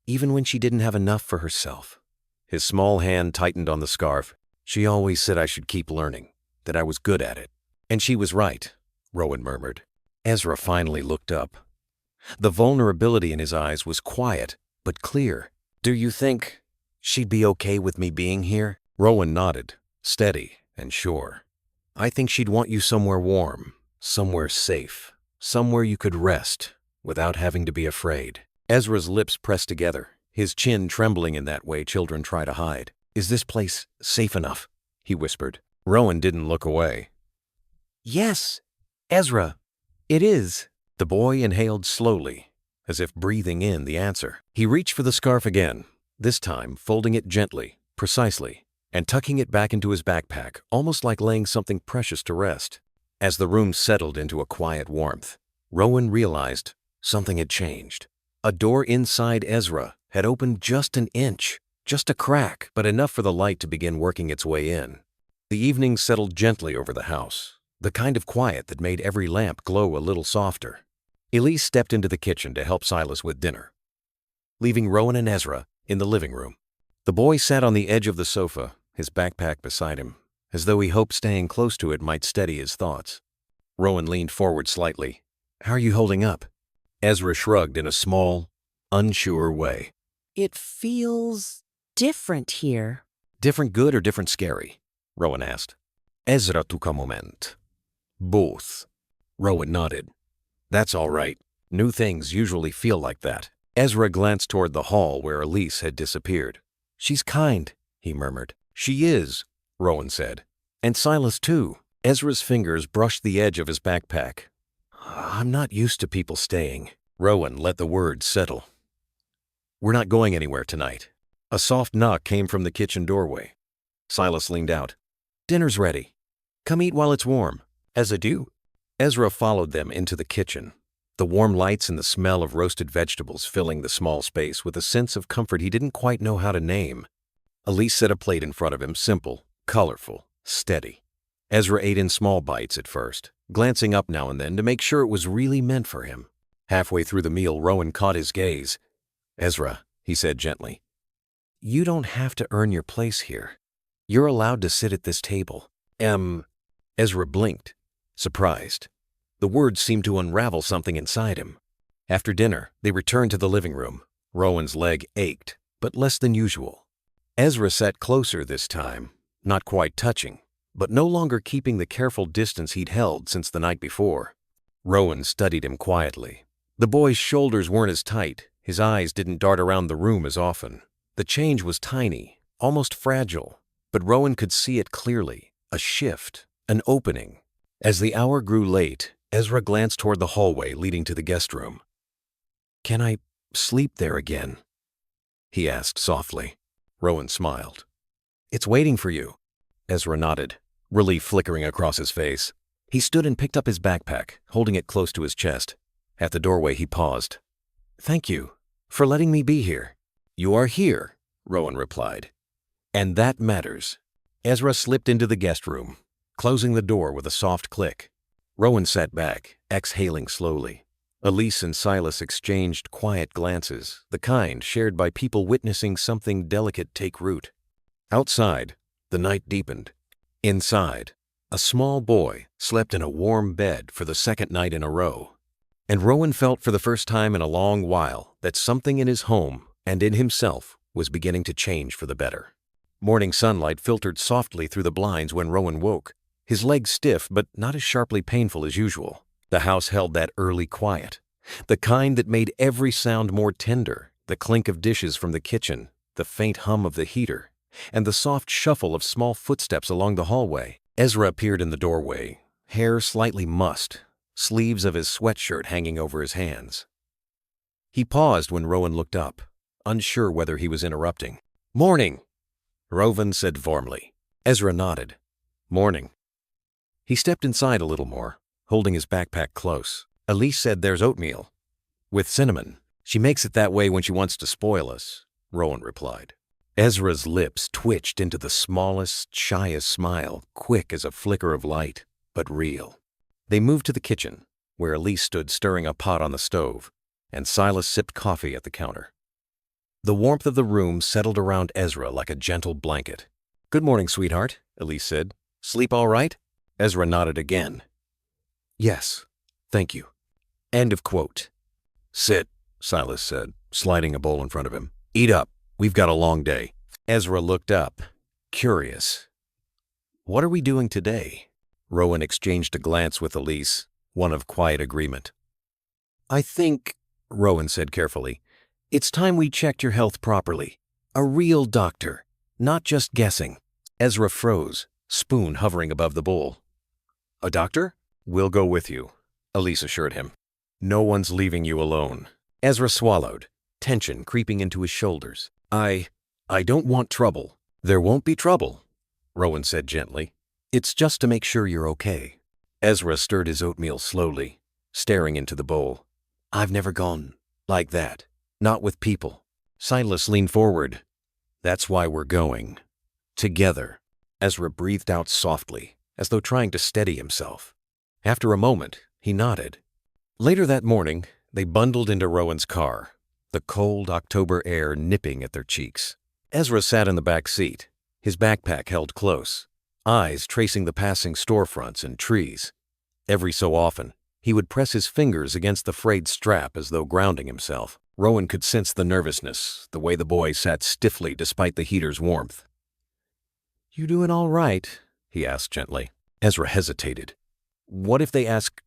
A: Even when she didn't have enough for herself. His small hand tightened on the scarf. She always said I should keep learning, that I was good at it. And she was right, Rowan murmured. Ezra finally looked up. The vulnerability in his eyes was quiet, but clear. Do you think she'd be okay with me being here? Rowan nodded, steady and sure. I think she'd want you somewhere warm, somewhere safe, somewhere you could rest without having to be afraid. Ezra's lips pressed together, his chin trembling in that way children try to hide. Is this place safe enough? He whispered. Rowan didn't look away. Yes, Ezra, it is. The boy inhaled slowly, as if breathing in the answer. He reached for the scarf again, this time folding it gently, precisely, and tucking it back into his backpack, almost like laying something precious to rest. As the room settled into a quiet warmth, Rowan realized something had changed. A door inside Ezra had opened just an inch, just a crack, but enough for the light to begin working its way in. The evening settled gently over the house, the kind of quiet that made every lamp glow a little softer. Elise stepped into the kitchen to help Silas with dinner, leaving Rowan and Ezra in the living room. The boy sat on the edge of the sofa, his backpack beside him, as though he hoped staying close to it might steady his thoughts. Rowan leaned forward slightly. "How are you holding up?" Ezra shrugged in a small, unsure way.
C: It feels different here.
A: "Different good or different scary?" Rowan asked. Ezra took a moment. "Both." Rowan nodded. "That's all right. New things usually feel like that." Ezra glanced toward the hall where Elise had disappeared. "She's kind," he murmured. "She is," Rowan said. "And Silas too." Ezra's fingers brushed the edge of his backpack. "I'm not used to people staying." Rowan let the words settle. "We're not going anywhere tonight." A soft knock came from the kitchen doorway. Silas leaned out. "Dinner's ready. Come eat while it's warm." "As I do." Ezra followed them into the kitchen, the warm lights and the smell of roasted vegetables filling the small space with a sense of comfort he didn't quite know how to name. Elise set a plate in front of him, simple, colorful, steady. Ezra ate in small bites at first, glancing up now and then to make sure it was really meant for him. Halfway through the meal, Rowan caught his gaze. "Ezra," he said gently, "you don't have to earn your place here. You're allowed to sit at this table." Ezra blinked, surprised. The words seemed to unravel something inside him. After dinner, they returned to the living room. Rowan's leg ached, but less than usual. Ezra sat closer this time, not quite touching, but no longer keeping the careful distance he'd held since the night before. Rowan studied him quietly. The boy's shoulders weren't as tight, his eyes didn't dart around the room as often. The change was tiny, almost fragile, but Rowan could see it clearly, a shift, an opening. As the hour grew late, Ezra glanced toward the hallway leading to the guest room. "Can I sleep there again?" he asked softly. Rowan smiled. "It's waiting for you." Ezra nodded, relief flickering across his face. He stood and picked up his backpack, holding it close to his chest. At the doorway, he paused. "Thank you for letting me be here." "You are here," Rowan replied. "And that matters." Ezra slipped into the guest room, closing the door with a soft click. Rowan sat back, exhaling slowly. Elise and Silas exchanged quiet glances, the kind shared by people witnessing something delicate take root. Outside, the night deepened. Inside, a small boy slept in a warm bed for the second night in a row. And Rowan felt for the first time in a long while that something in his home and in himself was beginning to change for the better. Morning sunlight filtered softly through the blinds when Rowan woke, his legs stiff but not as sharply painful as usual. The house held that early quiet, the kind that made every sound more tender, the clink of dishes from the kitchen, the faint hum of the heater, and the soft shuffle of small footsteps along the hallway. Ezra appeared in the doorway, hair slightly mussed, sleeves of his sweatshirt hanging over his hands. He paused when Rowan looked up, unsure whether he was interrupting. "Morning," Rowan said warmly. Ezra nodded. "Morning." He stepped inside a little more, holding his backpack close. "Elise said there's oatmeal. With cinnamon. She makes it that way when she wants to spoil us," Rowan replied. Ezra's lips twitched into the smallest, shyest smile, quick as a flicker of light, but real. They moved to the kitchen, where Elise stood stirring a pot on the stove, and Silas sipped coffee at the counter. The warmth of the room settled around Ezra like a gentle blanket. "Good morning, sweetheart," Elise said. "Sleep all right?" Ezra nodded again. "Yes, thank you." End of quote. "Sit," Silas said, sliding a bowl in front of him. "Eat up. We've got a long day." Ezra looked up, curious. "What are we doing today?" Rowan exchanged a glance with Elise, one of quiet agreement. "I think," Rowan said carefully, "it's time we checked your health properly. A real doctor, not just guessing." Ezra froze, spoon hovering above the bowl. "A doctor?" "We'll go with you," Elise assured him. "No one's leaving you alone." Ezra swallowed, tension creeping into his shoulders. I don't want trouble." "There won't be trouble," Rowan said gently. "It's just to make sure you're okay." Ezra stirred his oatmeal slowly, staring into the bowl. "I've never gone like that. Not with people." Silas leaned forward. "That's why we're going. Together." Ezra breathed out softly, as though trying to steady himself. After a moment, he nodded. Later that morning, they bundled into Rowan's car, the cold October air nipping at their cheeks. Ezra sat in the back seat, his backpack held close, eyes tracing the passing storefronts and trees. Every so often, he would press his fingers against the frayed strap as though grounding himself. Rowan could sense the nervousness, the way the boy sat stiffly despite the heater's warmth. "You doing all right?" he asked gently. Ezra hesitated. "What if they ask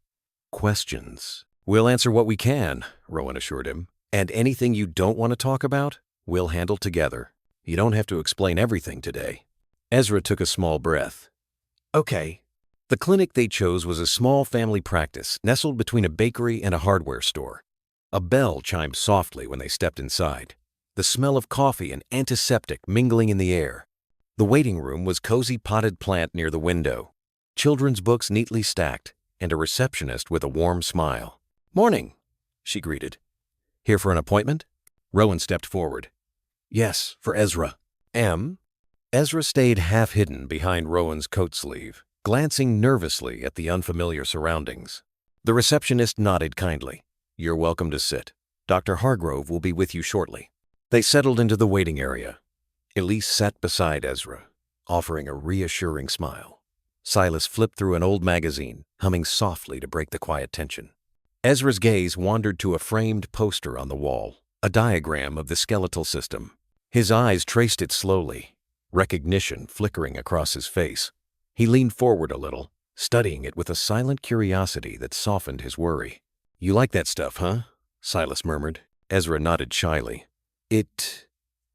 A: questions?" "We'll answer what we can," Rowan assured him. "And anything you don't want to talk about, we'll handle together. You don't have to explain everything today." Ezra took a small breath. "Okay." The clinic they chose was a small family practice nestled between a bakery and a hardware store. A bell chimed softly when they stepped inside, the smell of coffee and antiseptic mingling in the air. The waiting room was cozy potted plant near the window, children's books neatly stacked, and a receptionist with a warm smile. "Morning," she greeted. "Here for an appointment?" Rowan stepped forward. "Yes, for Ezra." "M?" Ezra stayed half hidden behind Rowan's coat sleeve, glancing nervously at the unfamiliar surroundings. The receptionist nodded kindly. "You're welcome to sit. Dr. Hargrove will be with you shortly." They settled into the waiting area. Elise sat beside Ezra, offering a reassuring smile. Silas flipped through an old magazine, humming softly to break the quiet tension. Ezra's gaze wandered to a framed poster on the wall, a diagram of the skeletal system. His eyes traced it slowly, recognition flickering across his face. He leaned forward a little, studying it with a silent curiosity that softened his worry. "You like that stuff, huh?" Silas murmured. Ezra nodded shyly. "It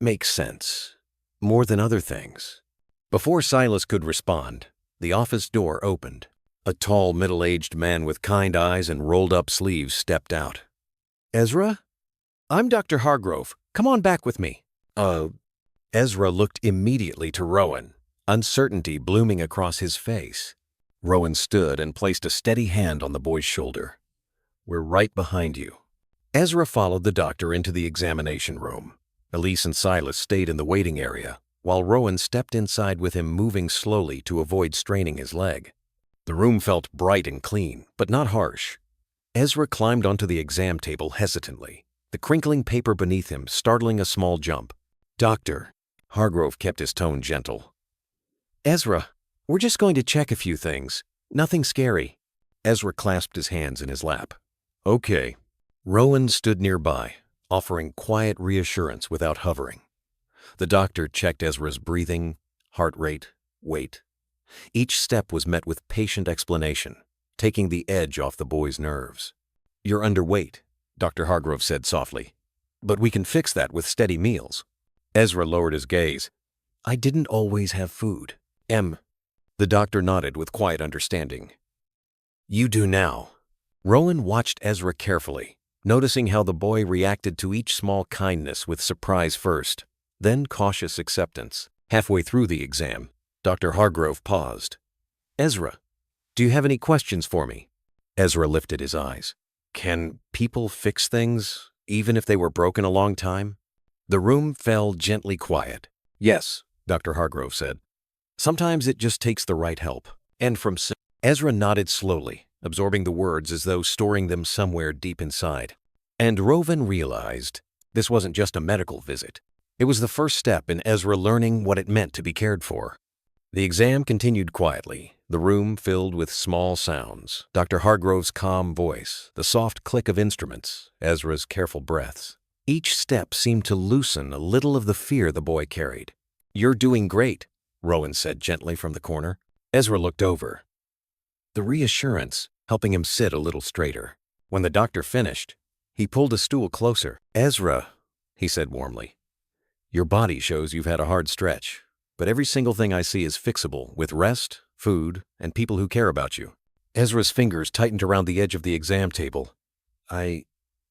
A: makes sense. More than other things." Before Silas could respond, the office door opened. A tall, middle-aged man with kind eyes and rolled-up sleeves stepped out. "Ezra? I'm Dr. Hargrove. Come on back with me." Ezra looked immediately to Rowan, uncertainty blooming across his face. Rowan stood and placed a steady hand on the boy's shoulder. "We're right behind you." Ezra followed the doctor into the examination room. Elise and Silas stayed in the waiting area, while Rowan stepped inside with him, moving slowly to avoid straining his leg. The room felt bright and clean, but not harsh. Ezra climbed onto the exam table hesitantly, the crinkling paper beneath him startling a small jump. "Doctor," Hargrove kept his tone gentle. "Ezra, we're just going to check a few things. Nothing scary." Ezra clasped his hands in his lap. "Okay." Rowan stood nearby, offering quiet reassurance without hovering. The doctor checked Ezra's breathing, heart rate, weight. Each step was met with patient explanation, taking the edge off the boy's nerves. "You're underweight," Dr. Hargrove said softly. "But we can fix that with steady meals." Ezra lowered his gaze. "I didn't always have food." The doctor nodded with quiet understanding. "You do now." Rowan watched Ezra carefully, noticing how the boy reacted to each small kindness with surprise first, then cautious acceptance. Halfway through the exam, Dr. Hargrove paused. "Ezra, do you have any questions for me?" Ezra lifted his eyes. "Can people fix things, even if they were broken a long time?" The room fell gently quiet. "Yes," Dr. Hargrove said. "Sometimes it just takes the right help." And from Ezra nodded slowly, absorbing the words as though storing them somewhere deep inside. And Rowan realized this wasn't just a medical visit. It was the first step in Ezra learning what it meant to be cared for. The exam continued quietly, the room filled with small sounds, Dr. Hargrove's calm voice, the soft click of instruments, Ezra's careful breaths. Each step seemed to loosen a little of the fear the boy carried. "You're doing great," Rowan said gently from the corner. Ezra looked over, the reassurance helping him sit a little straighter. When the doctor finished, he pulled a stool closer. "Ezra," he said warmly, "your body shows you've had a hard stretch, but every single thing I see is fixable with rest, food, and people who care about you." Ezra's fingers tightened around the edge of the exam table. "I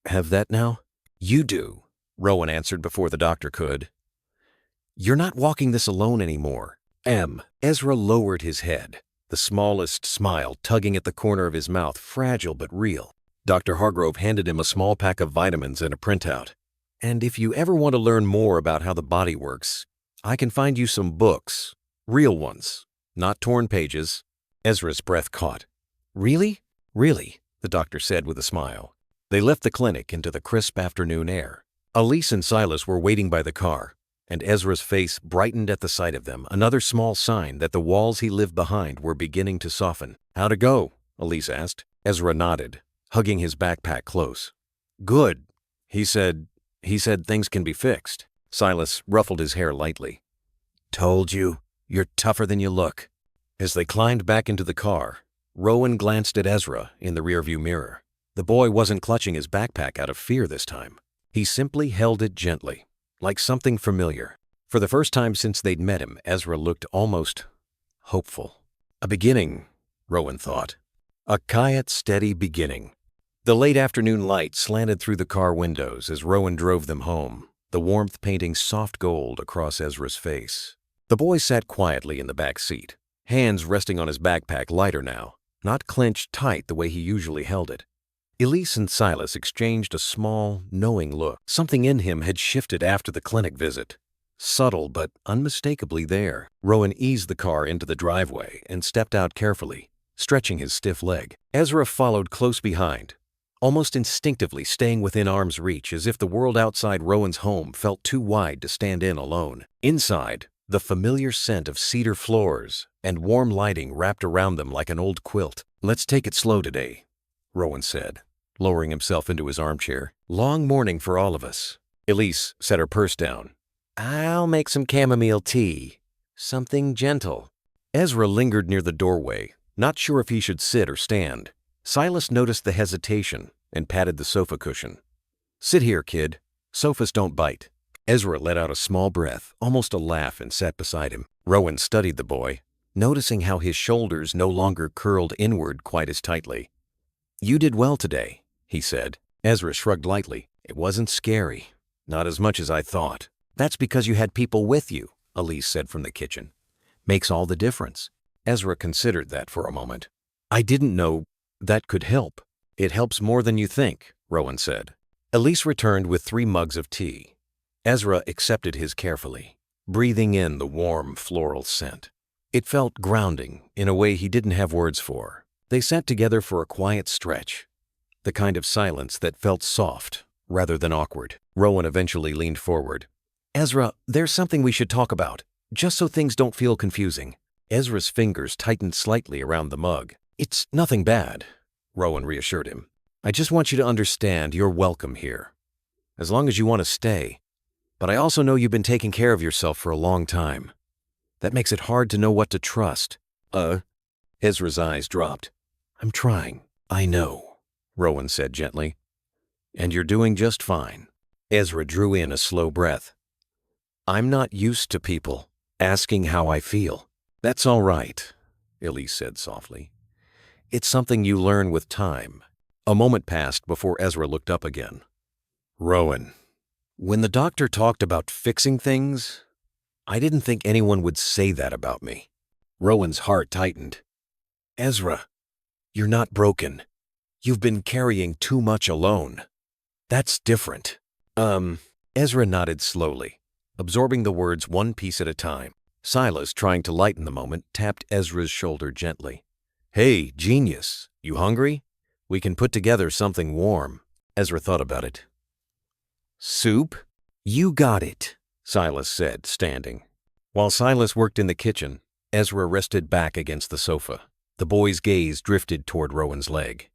A: have that now?" "You do," Rowan answered before the doctor could. "You're not walking this alone anymore." Ezra lowered his head, the smallest smile tugging at the corner of his mouth, fragile but real. Dr. Hargrove handed him a small pack of vitamins and a printout. "And if you ever want to learn more about how the body works, I can find you some books. Real ones, not torn pages." Ezra's breath caught. "Really? Really?" the doctor said with a smile. They left the clinic into the crisp afternoon air. Elise and Silas were waiting by the car, and Ezra's face brightened at the sight of them, another small sign that the walls he lived behind were beginning to soften. "How'd it go?" Elise asked. Ezra nodded, hugging his backpack close. "Good. He said things can be fixed." Silas ruffled his hair lightly. "Told you, you're tougher than you look." As they climbed back into the car, Rowan glanced at Ezra in the rearview mirror. The boy wasn't clutching his backpack out of fear this time. He simply held it gently, like something familiar. For the first time since they'd met him, Ezra looked almost hopeful. A beginning, Rowan thought. A quiet, steady beginning. The late afternoon light slanted through the car windows as Rowan drove them home, the warmth painting soft gold across Ezra's face. The boy sat quietly in the back seat, hands resting on his backpack lighter now, not clenched tight the way he usually held it. Elise and Silas exchanged a small, knowing look. Something in him had shifted after the clinic visit. Subtle but unmistakably there. Rowan eased the car into the driveway and stepped out carefully, stretching his stiff leg. Ezra followed close behind, almost instinctively staying within arm's reach as if the world outside Rowan's home felt too wide to stand in alone. Inside, the familiar scent of cedar floors and warm lighting wrapped around them like an old quilt. "Let's take it slow today," Rowan said, lowering himself into his armchair. "Long morning for all of us." Elise set her purse down. "I'll make some chamomile tea. Something gentle." Ezra lingered near the doorway, not sure if he should sit or stand. Silas noticed the hesitation and patted the sofa cushion. "Sit here, kid. Sofas don't bite." Ezra let out a small breath, almost a laugh, and sat beside him. Rowan studied the boy, noticing how his shoulders no longer curled inward quite as tightly. "You did well today," he said. Ezra shrugged lightly. "It wasn't scary. Not as much as I thought." "That's because you had people with you," Elise said from the kitchen. "Makes all the difference." Ezra considered that for a moment. "I didn't know that could help." "It helps more than you think," Rowan said. Elise returned with 3 mugs of tea. Ezra accepted his carefully, breathing in the warm floral scent. It felt grounding in a way he didn't have words for. They sat together for a quiet stretch, the kind of silence that felt soft rather than awkward. Rowan eventually leaned forward. "Ezra, there's something we should talk about, just so things don't feel confusing." Ezra's fingers tightened slightly around the mug. "It's nothing bad," Rowan reassured him. "I just want you to understand you're welcome here, as long as you want to stay. But I also know you've been taking care of yourself for a long time. That makes it hard to know what to trust." Ezra's eyes dropped. "I'm trying." "I know," Rowan said gently. "And you're doing just fine." Ezra drew in a slow breath. "I'm not used to people asking how I feel." "That's all right," Elise said softly. "It's something you learn with time." A moment passed before Ezra looked up again. "Rowan, when the doctor talked about fixing things, I didn't think anyone would say that about me." Rowan's heart tightened. "Ezra, you're not broken. You've been carrying too much alone. That's different." Ezra nodded slowly, absorbing the words one piece at a time. Silas, trying to lighten the moment, tapped Ezra's shoulder gently. "Hey, genius, you hungry? We can put together something warm." Ezra thought about it. "Soup?" "You got it," Silas said, standing. While Silas worked in the kitchen, Ezra rested back against the sofa. The boy's gaze drifted toward Rowan's leg.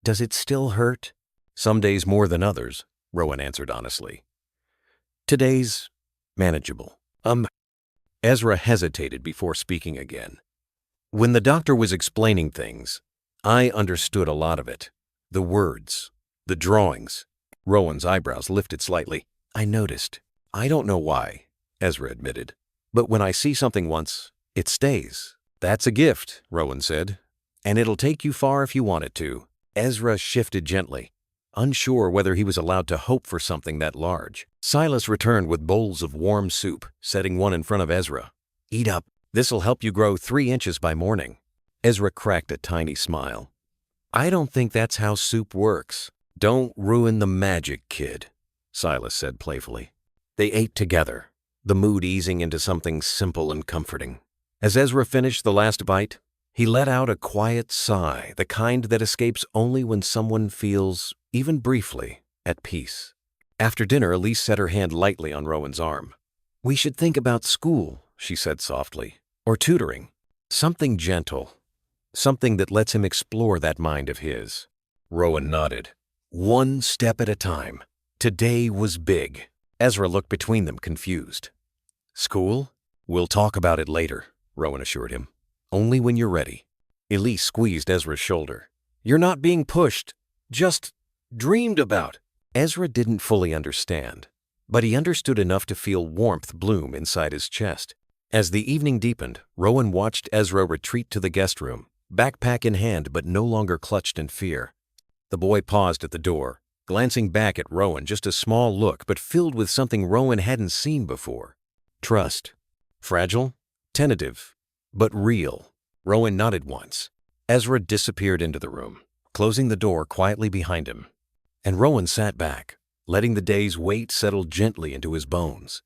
A: "Does it still hurt?" "Some days more than others," Rowan answered honestly. "Today's manageable." Ezra hesitated before speaking again. "When the doctor was explaining things, I understood a lot of it. The words, the drawings." Rowan's eyebrows lifted slightly. "I noticed. I don't know why," Ezra admitted. "But when I see something once, it stays." "That's a gift," Rowan said. "And it'll take you far if you want it to." Ezra shifted gently, unsure whether he was allowed to hope for something that large. Silas returned with bowls of warm soup, setting one in front of Ezra. "Eat up. This'll help you grow 3 inches by morning." Ezra cracked a tiny smile. "I don't think that's how soup works." "Don't ruin the magic, kid," Silas said playfully. They ate together, the mood easing into something simple and comforting. As Ezra finished the last bite, He let out a quiet sigh, the kind that escapes only when someone feels, even briefly, at peace. After dinner, Elise set her hand lightly on Rowan's arm. "We should think about school," she said softly, "or tutoring. Something gentle. Something that lets him explore that mind of his." Rowan nodded. One step at a time. Today was big. Ezra looked between them, confused. "School? We'll talk about it later," Rowan assured him. "Only when you're ready." Elise squeezed Ezra's shoulder. "You're not being pushed. Just dreamed about." Ezra didn't fully understand, but he understood enough to feel warmth bloom inside his chest. As the evening deepened, Rowan watched Ezra retreat to the guest room, backpack in hand but no longer clutched in fear. The boy paused at the door, glancing back at Rowan, just a small look but filled with something Rowan hadn't seen before. Trust. Fragile, tentative, but real. Rowan nodded once. Ezra disappeared into the room, closing the door quietly behind him. And Rowan sat back, letting the day's weight settle gently into his bones.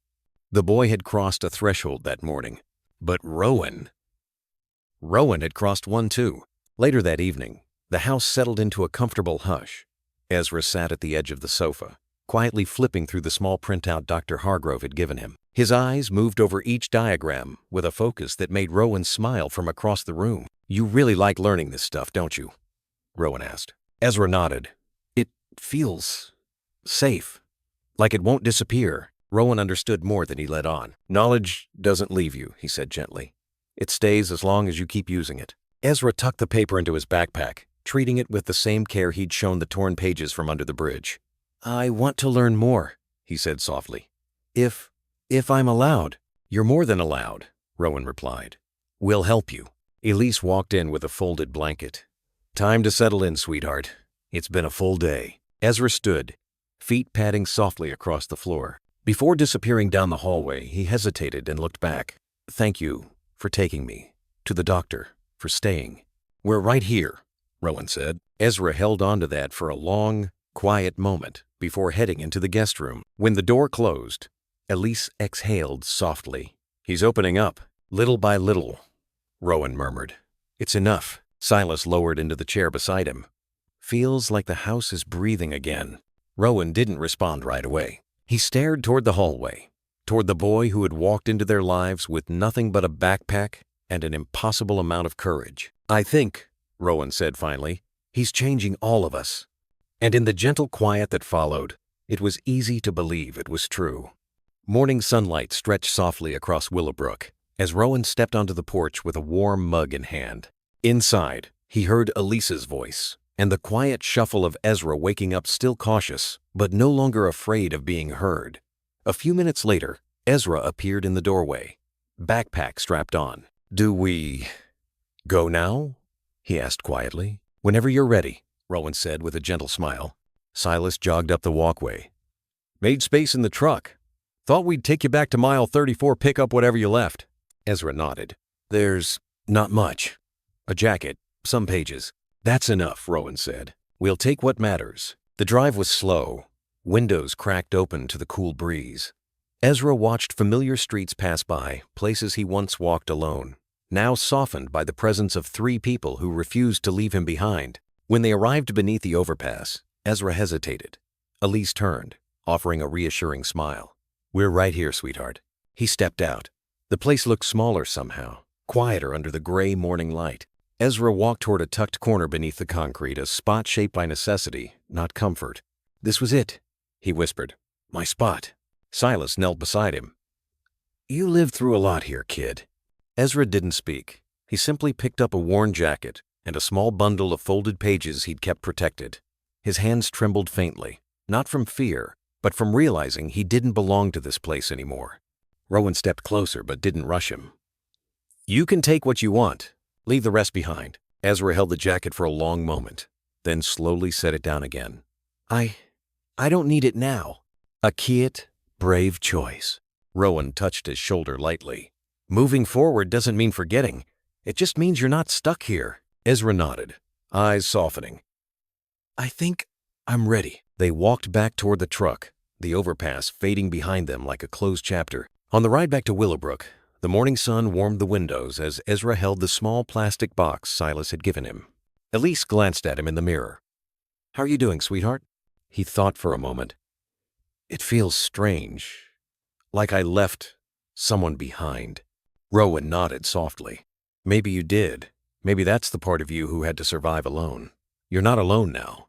A: The boy had crossed a threshold that morning, but Rowan had crossed one too. Later that evening, the house settled into a comfortable hush. Ezra sat at the edge of the sofa, quietly flipping through the small printout Dr. Hargrove had given him. His eyes moved over each diagram with a focus that made Rowan smile from across the room. "You really like learning this stuff, don't you?" Rowan asked. Ezra nodded. "It feels safe, like it won't disappear." Rowan understood more than he let on. "Knowledge doesn't leave you," he said gently. "It stays as long as you keep using it." Ezra tucked the paper into his backpack, treating it with the same care he'd shown the torn pages from under the bridge. "I want to learn more," he said softly. If I'm allowed." "You're more than allowed," Rowan replied. "We'll help you." Elise walked in with a folded blanket. "Time to settle in, sweetheart. It's been a full day." Ezra stood, feet padding softly across the floor. Before disappearing down the hallway, he hesitated and looked back. "Thank you for taking me. To the doctor, for staying." "We're right here," Rowan said. Ezra held on to that for a long, quiet moment before heading into the guest room. When the door closed, Elise exhaled softly. "He's opening up, little by little," Rowan murmured. "It's enough." Silas lowered into the chair beside him. "Feels like the house is breathing again." Rowan didn't respond right away. He stared toward the hallway, toward the boy who had walked into their lives with nothing but a backpack and an impossible amount of courage. "I think," Rowan said finally, "he's changing all of us." And in the gentle quiet that followed, it was easy to believe it was true. Morning sunlight stretched softly across Willowbrook as Rowan stepped onto the porch with a warm mug in hand. Inside, he heard Elise's voice and the quiet shuffle of Ezra waking up, still cautious, but no longer afraid of being heard. A few minutes later, Ezra appeared in the doorway, backpack strapped on. "Do we go now?" he asked quietly. "Whenever you're ready," Rowan said with a gentle smile. Silas jogged up the walkway. "Made space in the truck. Thought we'd take you back to mile 34, pick up whatever you left." Ezra nodded. "There's not much. A jacket, some pages." "That's enough," Rowan said. "We'll take what matters." The drive was slow, windows cracked open to the cool breeze. Ezra watched familiar streets pass by, places he once walked alone, now softened by the presence of 3 people who refused to leave him behind. When they arrived beneath the overpass, Ezra hesitated. Elise turned, offering a reassuring smile. "We're right here, sweetheart." He stepped out. The place looked smaller somehow, quieter under the gray morning light. Ezra walked toward a tucked corner beneath the concrete, a spot shaped by necessity, not comfort. "This was it," he whispered. "My spot." Silas knelt beside him. "You lived through a lot here, kid." Ezra didn't speak. He simply picked up a worn jacket and a small bundle of folded pages he'd kept protected. His hands trembled faintly, not from fear, but from realizing he didn't belong to this place anymore. Rowan stepped closer but didn't rush him. "You can take what you want. Leave the rest behind." Ezra held the jacket for a long moment, then slowly set it down again. I don't need it now." "A quiet, brave choice." Rowan touched his shoulder lightly. "Moving forward doesn't mean forgetting. It just means you're not stuck here." Ezra nodded, eyes softening. "I think I'm ready." They walked back toward the truck, the overpass fading behind them like a closed chapter. On the ride back to Willowbrook, The morning sun warmed the windows as Ezra held the small plastic box Silas had given him. Elise glanced at him in the mirror. "How are you doing, sweetheart?" He thought for a moment. "It feels strange, like I left someone behind." Rowan nodded softly. "Maybe you did. Maybe that's the part of you who had to survive alone. You're not alone now."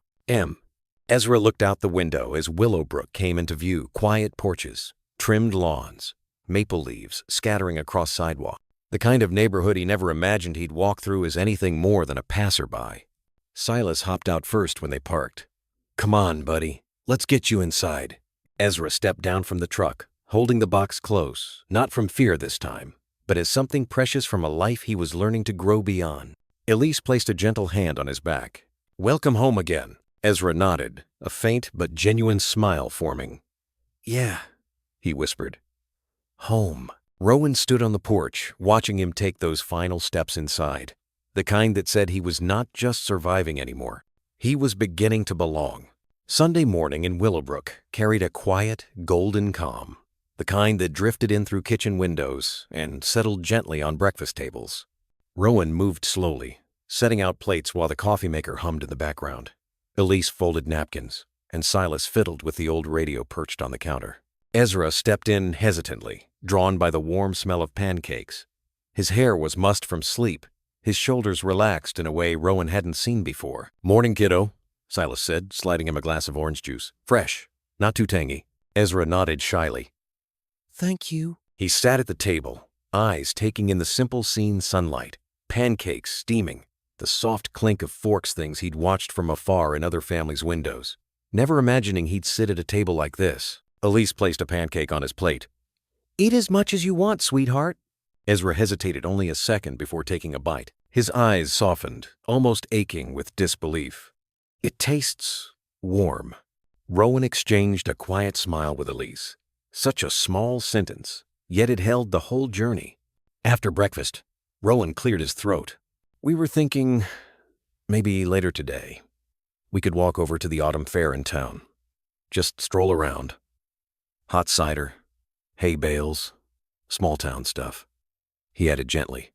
A: Ezra looked out the window as Willowbrook came into view. Quiet porches, trimmed lawns, maple leaves scattering across sidewalk. The kind of neighborhood he never imagined he'd walk through as anything more than a passerby. Silas hopped out first when they parked. "Come on, buddy. Let's get you inside." Ezra stepped down from the truck, holding the box close, not from fear this time, but as something precious from a life he was learning to grow beyond. Elise placed a gentle hand on his back. "Welcome home again." Ezra nodded, a faint but genuine smile forming. "Yeah," he whispered. "Home." Rowan stood on the porch, watching him take those final steps inside, the kind that said he was not just surviving anymore. He was beginning to belong. Sunday morning in Willowbrook carried a quiet, golden calm, the kind that drifted in through kitchen windows and settled gently on breakfast tables. Rowan moved slowly, setting out plates while the coffee maker hummed in the background. Elise folded napkins, and Silas fiddled with the old radio perched on the counter. Ezra stepped in hesitantly, drawn by the warm smell of pancakes. His hair was mussed from sleep, his shoulders relaxed in a way Rowan hadn't seen before. "Morning, kiddo," Silas said, sliding him a glass of orange juice. "Fresh, not too tangy." Ezra nodded shyly.
C: Thank you.
A: He sat at the table, eyes taking in the simple scene sunlight, pancakes steaming, the soft clink of forks things he'd watched from afar in other families' windows. Never imagining he'd sit at a table like this. Elise placed a pancake on his plate.
C: Eat as much as you want, sweetheart.
A: Ezra hesitated only a second before taking a bite. His eyes softened, almost aching with disbelief. "It tastes warm." Rowan exchanged a quiet smile with Elise. Such a small sentence, yet it held the whole journey. After breakfast, Rowan cleared his throat. "We were thinking maybe later today we could walk over to the autumn fair in town. Just stroll around. Hot cider, hay bales, small town stuff." He added gently.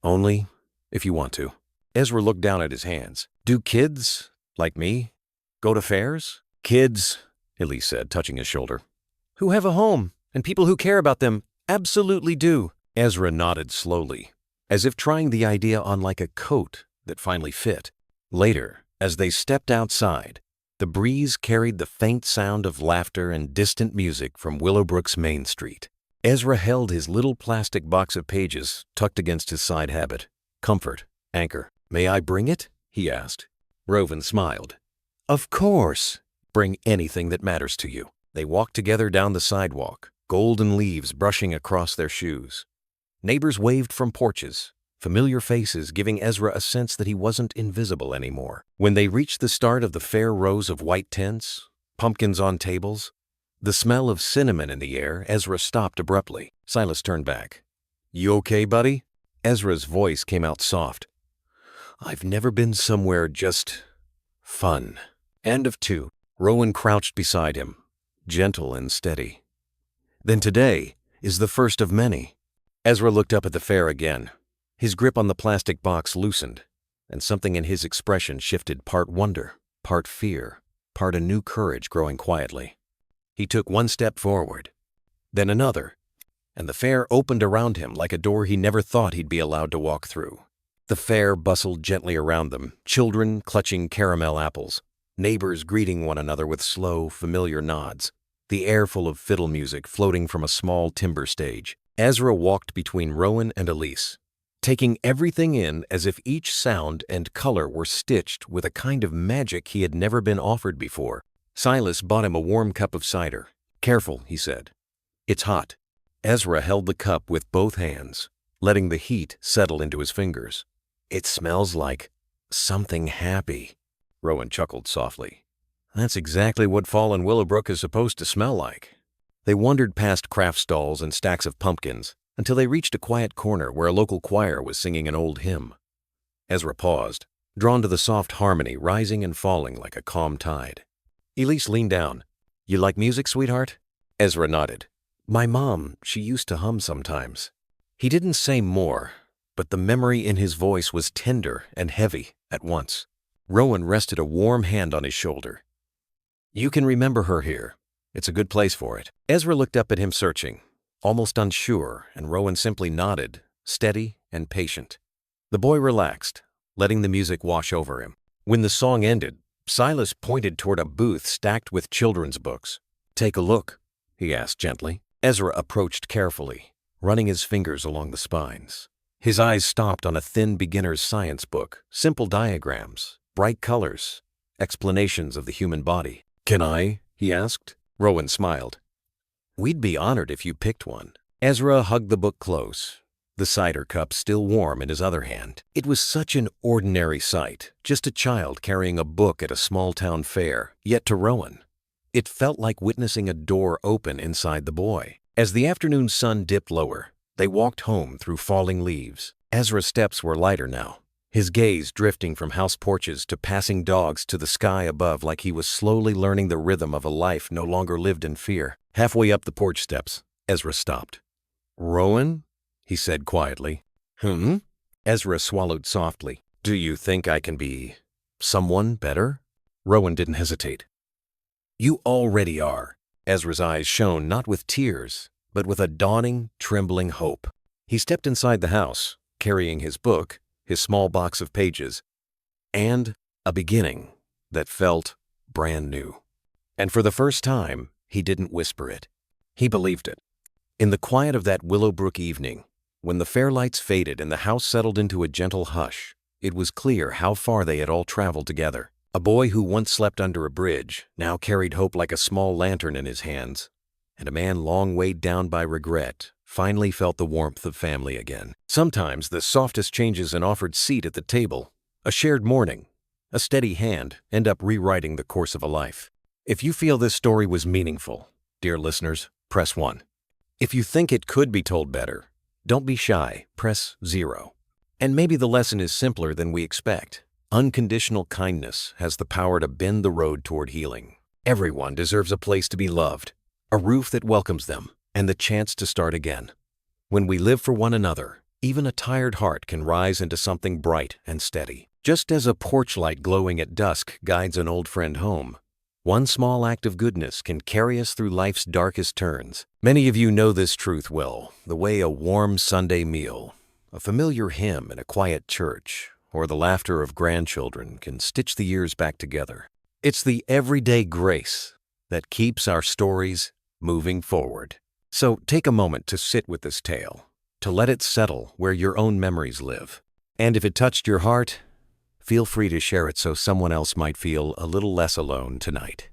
A: "Only if you want to." Ezra looked down at his hands. "Do kids, like me, go to fairs?" "Kids," Elise said, touching his shoulder, "who have a home and people who care about them absolutely do." Ezra nodded slowly, as if trying the idea on like a coat that finally fit. Later, as they stepped outside, the breeze carried the faint sound of laughter and distant music from Willowbrook's Main Street. Ezra held his little plastic box of pages tucked against his side habit. Comfort, anchor. "May I bring it?" he asked. Rowan smiled. "Of course. Bring anything that matters to you." They walked together down the sidewalk, golden leaves brushing across their shoes. Neighbors waved from porches, familiar faces giving Ezra a sense that he wasn't invisible anymore. When they reached the start of the fair rows of white tents, pumpkins on tables, the smell of cinnamon in the air, Ezra stopped abruptly. Silas turned back. "You okay, buddy?" Ezra's voice came out soft. "I've never been somewhere just fun." End of 2. Rowan crouched beside him, gentle and steady. "Then today is the first of many." Ezra looked up at the fair again. His grip on the plastic box loosened, and something in his expression shifted, part wonder, part fear, part a new courage growing quietly. He took one step forward, then another, and the fair opened around him like a door he never thought he'd be allowed to walk through. The fair bustled gently around them, children clutching caramel apples, neighbors greeting one another with slow, familiar nods, the air full of fiddle music floating from a small timber stage. Ezra walked between Rowan and Elise, taking everything in as if each sound and color were stitched with a kind of magic he had never been offered before. Silas bought him a warm cup of cider. "Careful," he said. "It's hot." Ezra held the cup with both hands, letting the heat settle into his fingers. "It smells like something happy." Rowan chuckled softly. "That's exactly what fall in Willowbrook is supposed to smell like." They wandered past craft stalls and stacks of pumpkins until they reached a quiet corner where a local choir was singing an old hymn. Ezra paused, drawn to the soft harmony rising and falling like a calm tide. Elise leaned down. "You like music, sweetheart?" Ezra nodded. "My mom, she used to hum sometimes." He didn't say more, but the memory in his voice was tender and heavy at once. Rowan rested a warm hand on his shoulder. You can remember her here. It's a good place for it. Ezra looked up at him searching, almost unsure, and Rowan simply nodded, steady and patient. The boy relaxed, letting the music wash over him. When the song ended, Silas pointed toward a booth stacked with children's books. Take a look, he asked gently. Ezra approached carefully, running his fingers along the spines. His eyes stopped on a thin beginner's science book, simple diagrams, bright colors, explanations of the human body. Can I? He asked. Rowan smiled. We'd be honored if you picked one. Ezra hugged the book close, the cider cup still warm in his other hand. It was such an ordinary sight, just a child carrying a book at a small-town fair, yet to Rowan, it felt like witnessing a door open inside the boy. As the afternoon sun dipped lower, they walked home through falling leaves. Ezra's steps were lighter now, his gaze drifting from house porches to passing dogs to the sky above like he was slowly learning the rhythm of a life no longer lived in fear. Halfway up the porch steps, Ezra stopped. Rowan? He said quietly. Ezra swallowed softly. Do you think I can be someone better? Rowan didn't hesitate. You already are. Ezra's eyes shone not with tears, but with a dawning, trembling hope. He stepped inside the house, carrying his book, his small box of pages, and a beginning that felt brand new. And for the first time, he didn't whisper it. He believed it. In the quiet of that Willowbrook evening, when the fair lights faded and the house settled into a gentle hush, it was clear how far they had all traveled together. A boy who once slept under a bridge now carried hope like a small lantern in his hands, and a man long weighed down by regret finally felt the warmth of family again. Sometimes the softest changes an offered seat at the table, a shared morning, a steady hand end up rewriting the course of a life. If you feel this story was meaningful, dear listeners, press 1. If you think it could be told better, don't be shy, press 0. And maybe the lesson is simpler than we expect. Unconditional kindness has the power to bend the road toward healing. Everyone deserves a place to be loved, a roof that welcomes them, and the chance to start again. When we live for one another, even a tired heart can rise into something bright and steady. Just as a porch light glowing at dusk guides an old friend home, one small act of goodness can carry us through life's darkest turns. Many of you know this truth well, the way a warm Sunday meal, a familiar hymn in a quiet church, or the laughter of grandchildren can stitch the years back together. It's the everyday grace that keeps our stories moving forward. So take a moment to sit with this tale, to let it settle where your own memories live. And if it touched your heart, feel free to share it so someone else might feel a little less alone tonight.